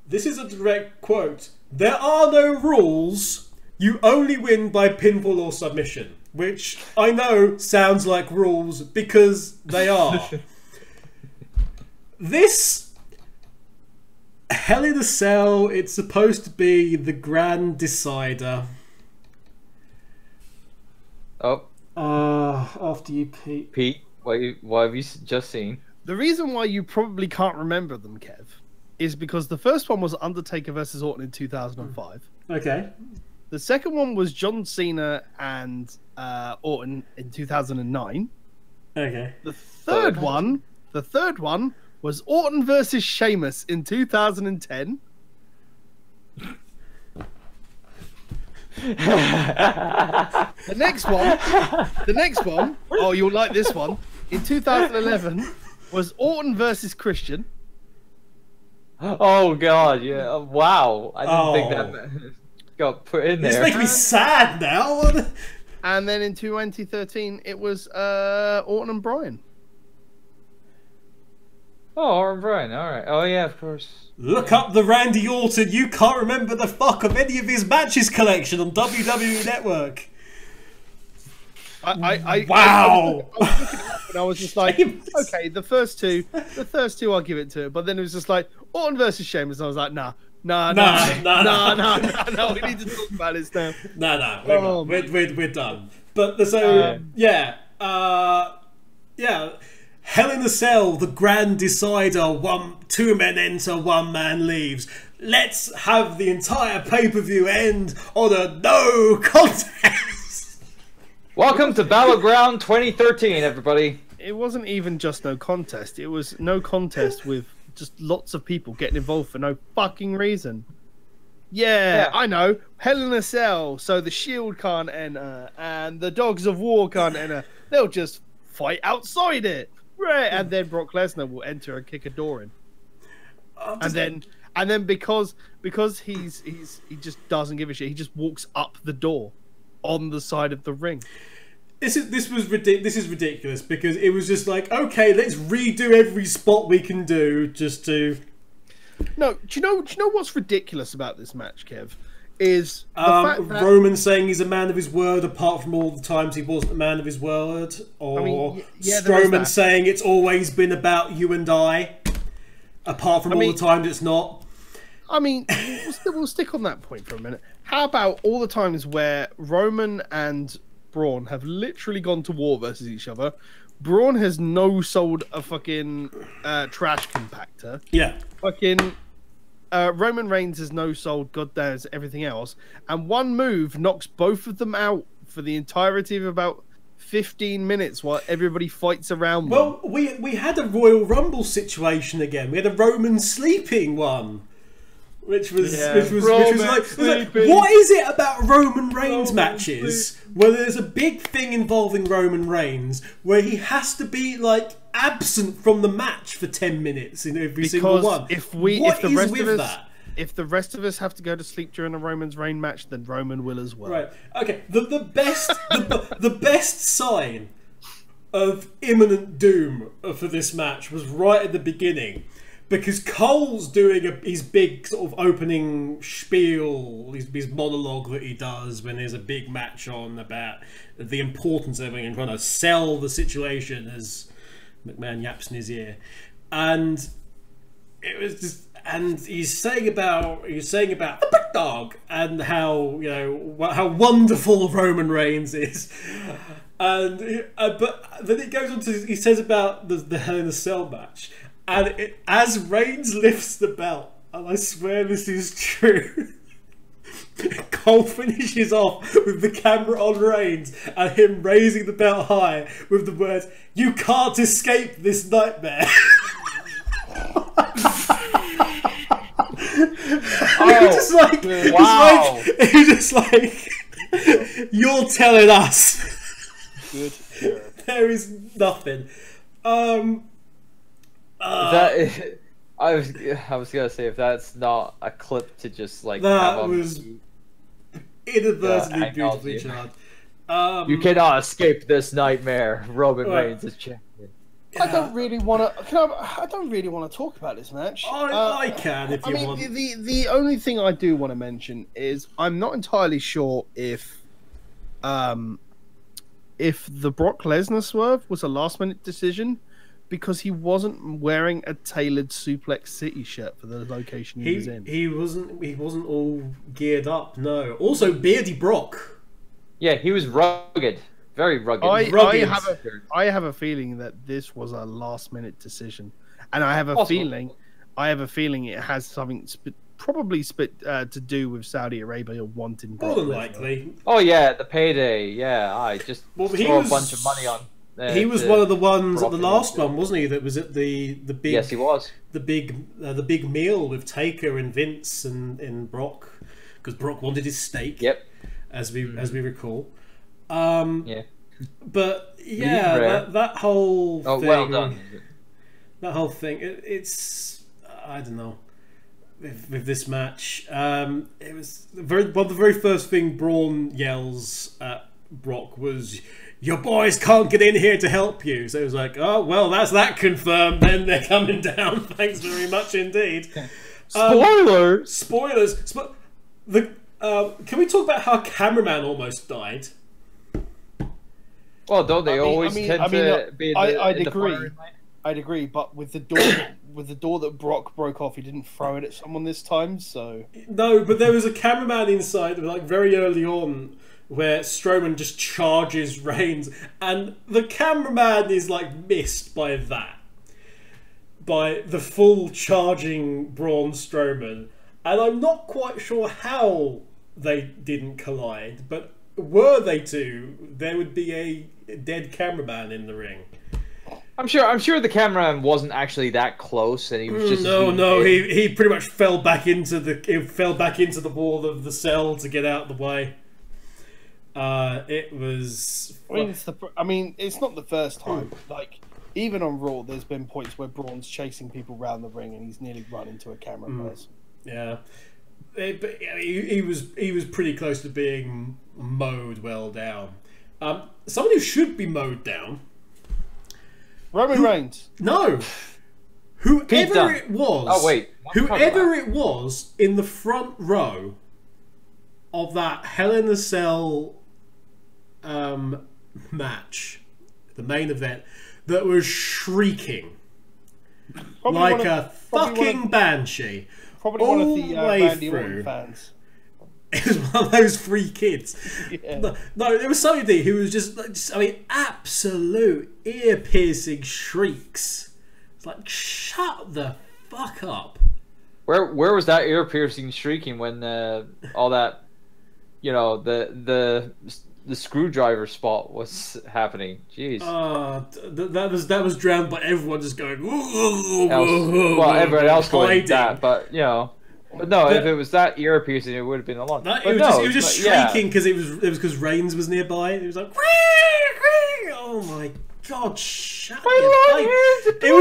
this is a direct quote: "There are no rules. You only win by pinfall or submission." Which I know sounds like rules, because they are. This Hell in a Cell, it's supposed to be the grand decider. Oh. After you, Pete. Pete, what have you just seen? The reason why you probably can't remember them, Kev, is because the first one was Undertaker versus Orton in 2005. Okay. The second one was John Cena and Orton in 2009. Okay. The third one was Orton versus Sheamus in 2010. The next one, oh, you'll like this one. In 2011 was Orton versus Christian. Oh god, yeah. Wow. I didn't think that got put in there. This makes me sad now. And then in 2013 it was Orton and Bryan. Oh, Orton Bryan, alright. Oh yeah, of course. Look up the Randy Orton You Can't Remember the Fuck of Any of His Matches collection on WWE Network. Wow! I was looking it up and I was just like, okay, the first two I'll give it to, but then it was just like Orton versus Sheamus, and I was like, no, we need to talk about this now. No, we're done. But so yeah. Hell in a Cell, the grand decider. Two men enter, one man leaves. Let's have the entire pay-per-view end on a no contest. Welcome to Battleground 2013, everybody. It wasn't even just no contest. It was no contest with just lots of people getting involved for no fucking reason. Yeah, I know. Hell in a Cell, so the Shield can't enter, and the Dogs of War can't enter. They'll just fight outside it. Right, and then Brock Lesnar will enter and kick a door in. And then because he just doesn't give a shit, he just walks up the door on the side of the ring. This is ridiculous because it was just like, okay, let's redo every spot we can do just to. No, do you know what's ridiculous about this match, Kev? Is the fact that Roman saying he's a man of his word, apart from all the times he wasn't a man of his word, or Strowman saying it's always been about you and I, apart from all the times it's not. I mean, we'll stick on that point for a minute. How about all the times where Roman and Braun have literally gone to war versus each other? Braun has no-sold a fucking trash compactor. Yeah. Fucking Roman Reigns has no-sold goddamn everything else. And one move knocks both of them out for the entirety of about 15 minutes while everybody fights around them. Well, we had a Royal Rumble situation again. We had a Roman sleeping one. Which was like, what is it about Roman Reigns matches where there's a big thing involving Roman Reigns where he has to be like absent from the match for 10 minutes in every single one? If the rest of us have to go to sleep during a Roman's Reign match, then Roman will as well. Right. Okay. The best sign of imminent doom for this match was right at the beginning. Because Cole's doing his big sort of opening spiel, his monologue that he does when there's a big match on about the importance of it and trying to sell the situation as McMahon yaps in his ear, and it was just, and he's saying about the big dog and how how wonderful Roman Reigns is, and but then it goes on to he says about the Hell in a Cell match. And as Reigns lifts the belt, and I swear this is true, Cole finishes off with the camera on Reigns and him raising the belt high with the words, "You can't escape this nightmare." It's just like, you're telling us. Good. There is nothing. I was gonna say, if that's not a clip to just like that was inadvertently beautifully charged. You cannot escape this nightmare. Roman Reigns is champion. I don't really want to talk about this match. I can if you want. The only thing I do want to mention is I'm not entirely sure if the Brock Lesnar swerve was a last-minute decision. Because he wasn't wearing a tailored Suplex City shirt for the location he was in. He wasn't all geared up. No. Also, Beardy Brock. Yeah, he was rugged, very rugged. I have a feeling that this was a last-minute decision, and I have a feeling it has something probably to do with Saudi Arabia wanting. More than likely. Oh yeah, the payday. Yeah, I just throw a bunch of money on. He was one of the ones at the last one, wasn't he? That was at the big. Yes, he was. The big meal with Taker and Vince and Brock, because Brock wanted his steak. Yep. As we recall. Yeah. But yeah, that whole thing. Well done. That whole thing. It's I don't know. With this match, it was one of the very first thing Braun yells at Brock was, "Your boys can't get in here to help you." So it was like, oh, well, that's that confirmed. Then they're coming down. Thanks very much indeed. Spoilers. Can we talk about how cameraman almost died? Well, don't they always tend to be? I'd agree. I'd agree, but with the door that Brock broke off, he didn't throw it at someone this time. So no, but there was a cameraman inside, like very early on, where Strowman just charges Reigns, and the cameraman is like missed by that, by the full charging Braun Strowman, and I'm not quite sure how they didn't collide, but were they to, there would be a dead cameraman in the ring. I'm sure the cameraman wasn't actually that close, and he was just he pretty much fell back into the wall of the cell to get out of the way. It was. I mean, it's not the first time. Like, even on Raw, there's been points where Braun's chasing people around the ring and he's nearly run into a camera person. Yeah, but he was pretty close to being mowed well down. Someone who should be mowed down. Roman Reigns. No. Whoever it was. Oh wait. Whoever it was in the front row of that Hell in a Cell match, the main event, that was shrieking like a fucking banshee. Probably one of the Randy Orton fans. It was one of those three kids. Yeah. No, there was somebody who was just, I mean, absolute ear-piercing shrieks. It's like, shut the fuck up. Where was that ear-piercing shrieking when all that, the screwdriver spot was happening? Jeez. That was drowned by everyone just going. Well, everyone else going that, but But no, if it was that ear piercing, it would have been a lot. It was just shrieking because it was because Reigns was nearby. It was like, oh my god, shut up! It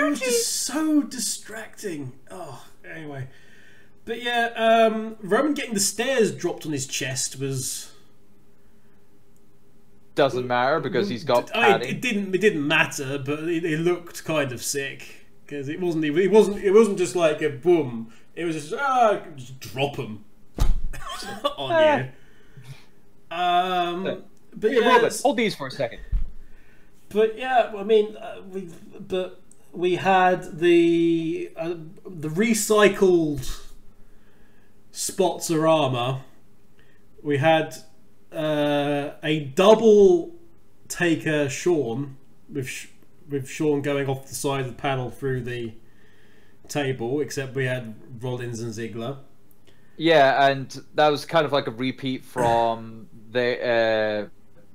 was just so distracting. Oh, anyway, but yeah, Roman getting the stairs dropped on his chest was doesn't matter because he's got padding. It didn't matter, but it looked kind of sick because it wasn't just like a boom. It was just drop them on you. But yeah, Robert, hold these for a second. But yeah, I mean, we had the recycled Spots-a-Rama. We had a double Taker Shawn with Shawn going off the side of the panel through the table, except we had Rollins and Ziggler. Yeah, and that was kind of like a repeat from the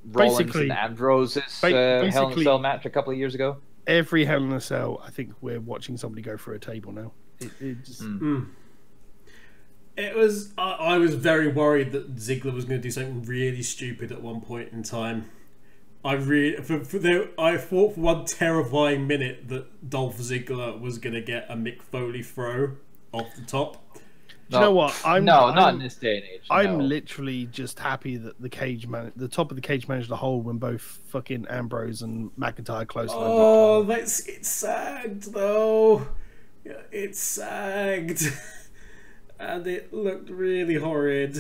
Rollins and Ambrose's Hell in a Cell match a couple of years ago. Every Hell in a Cell, I think we're watching somebody go through a table now. It was. I was very worried that Ziggler was going to do something really stupid at one point in time. I thought for one terrifying minute that Dolph Ziggler was going to get a Mick Foley throw off the top. Do you know what? Not in this day and age. I'm literally just happy that the top of the cage managed to hold when both fucking Ambrose and McIntyre close. Oh, it sagged though. It sagged, and it looked really horrid.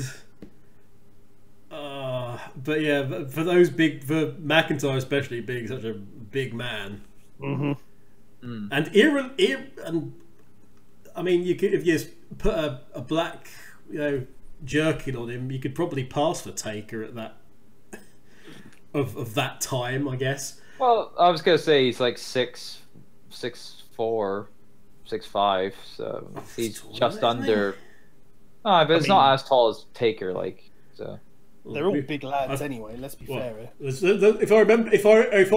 But yeah, for McIntyre especially being such a big man, and I mean, you could, if you put a black jerkin on him, you could probably pass for Taker at that of that time, I guess. Well, I was gonna say he's like 6'4", 6'5", so he's just under. But it's not as tall as Taker, like so. They're all big lads anyway. Let's be fair. If I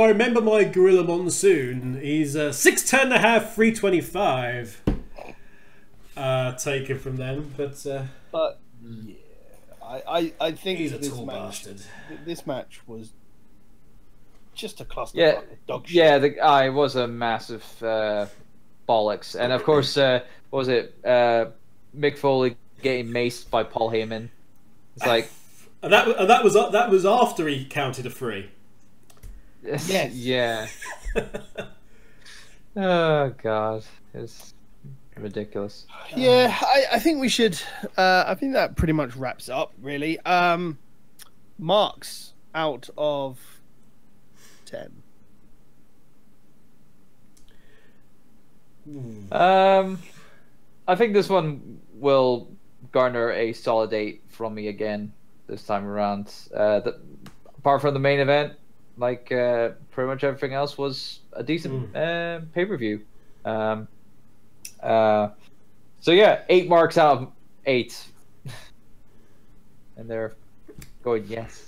remember my Gorilla Monsoon, he's 6'10.5", 325. Taken from them, but yeah, I think he's a tall bastard. This match was just a cluster. Yeah, dog shit. Yeah, it was a massive bollocks, and of course, what was it Mick Foley getting maced by Paul Heyman? It's like. And that was after he counted a 3. Yes. Yeah. Oh god, it's ridiculous. Yeah, I think we should. I think that pretty much wraps up. Really, marks out of 10. I think this one will garner a solid 8 from me again. this time around. Apart from the main event, like pretty much everything else was a decent pay-per-view. So yeah, 8 marks out of 8, and they're going yes.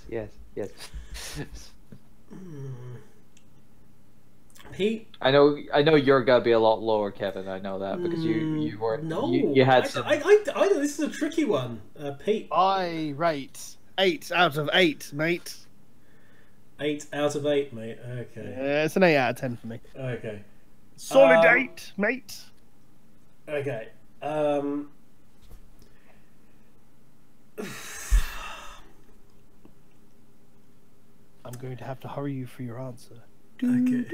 I know you're gonna be a lot lower, Kevin. I know that because you weren't. No, you had some. I know this is a tricky one, Pete. I rate 8 out of 8, mate. 8 out of 8, mate. Okay. Yeah, it's an 8 out of 10 for me. Okay. Solid 8, mate. Okay. I'm going to have to hurry you for your answer. Okay.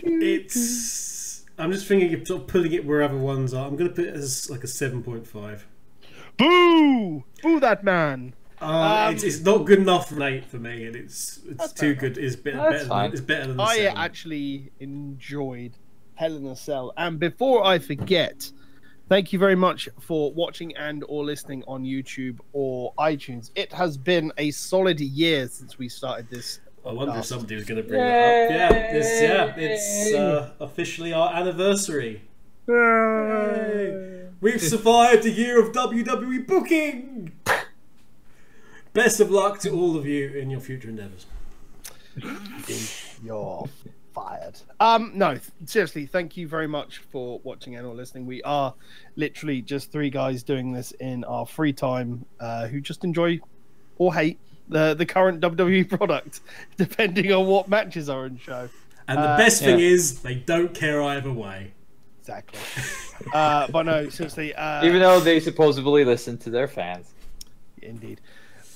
It's. I'm just thinking of sort of putting it where other ones are. I'm going to put it as like a 7.5. Boo! Boo that man! It's not good enough, Nate, for me, and it's too good. It's better than the I 7. actually enjoyed Hell in a Cell, and before I forget, thank you very much for watching and or listening on YouTube or iTunes. It has been a solid year since we started this. I wonder if somebody was going to bring that up. It's officially our anniversary. Yay. We've survived a year of WWE booking. Best of luck to all of you in your future endeavors. You're fired. No, seriously, thank you very much for watching and or listening. We are literally just 3 guys doing this in our free time who just enjoy or hate the current WWE product, depending on what matches are in show. And the best thing is they don't care either way. Exactly. But no, seriously. Even though they supposedly listen to their fans. Indeed.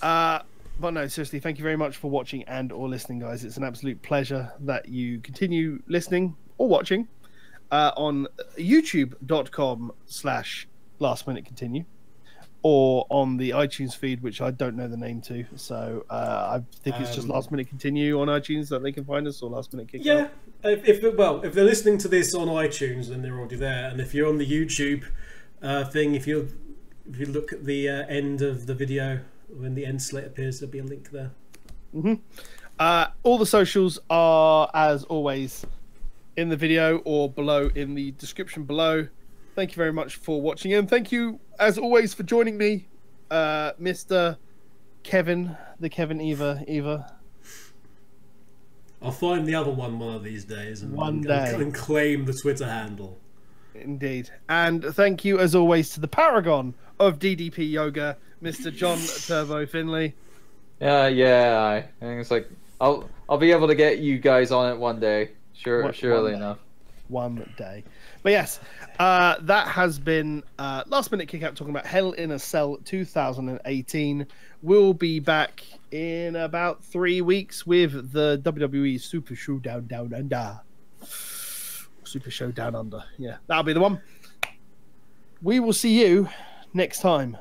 But no, seriously, thank you very much for watching and or listening, guys. It's an absolute pleasure that you continue listening or watching on youtube.com/lastminutecontinue or on the iTunes feed, which I don't know the name to. So I think it's just Last Minute Continue on iTunes that they can find us, or Last Minute Kick Out. If they're listening to this on iTunes, then they're already there. And if you're on the YouTube thing, if you look at the end of the video, when the end slate appears, there'll be a link there. All the socials are, as always, in the video or below in the description below. Thank you very much for watching, and thank you, as always, for joining me, Mr. Kevin, the Kevin Eva. I'll find the other one of these days and and claim the Twitter handle. Indeed. And thank you, as always, to the paragon of DDP Yoga, Mr. John Turbo Finley. I think it's like I'll be able to get you guys on it one day. Surely enough. One day. But yes, that has been Last Minute Kick Out, talking about Hell in a Cell 2018. We'll be back in about 3 weeks with the WWE Super Showdown Down Under. Super Show Down Under. Yeah, that'll be the one. We will see you next time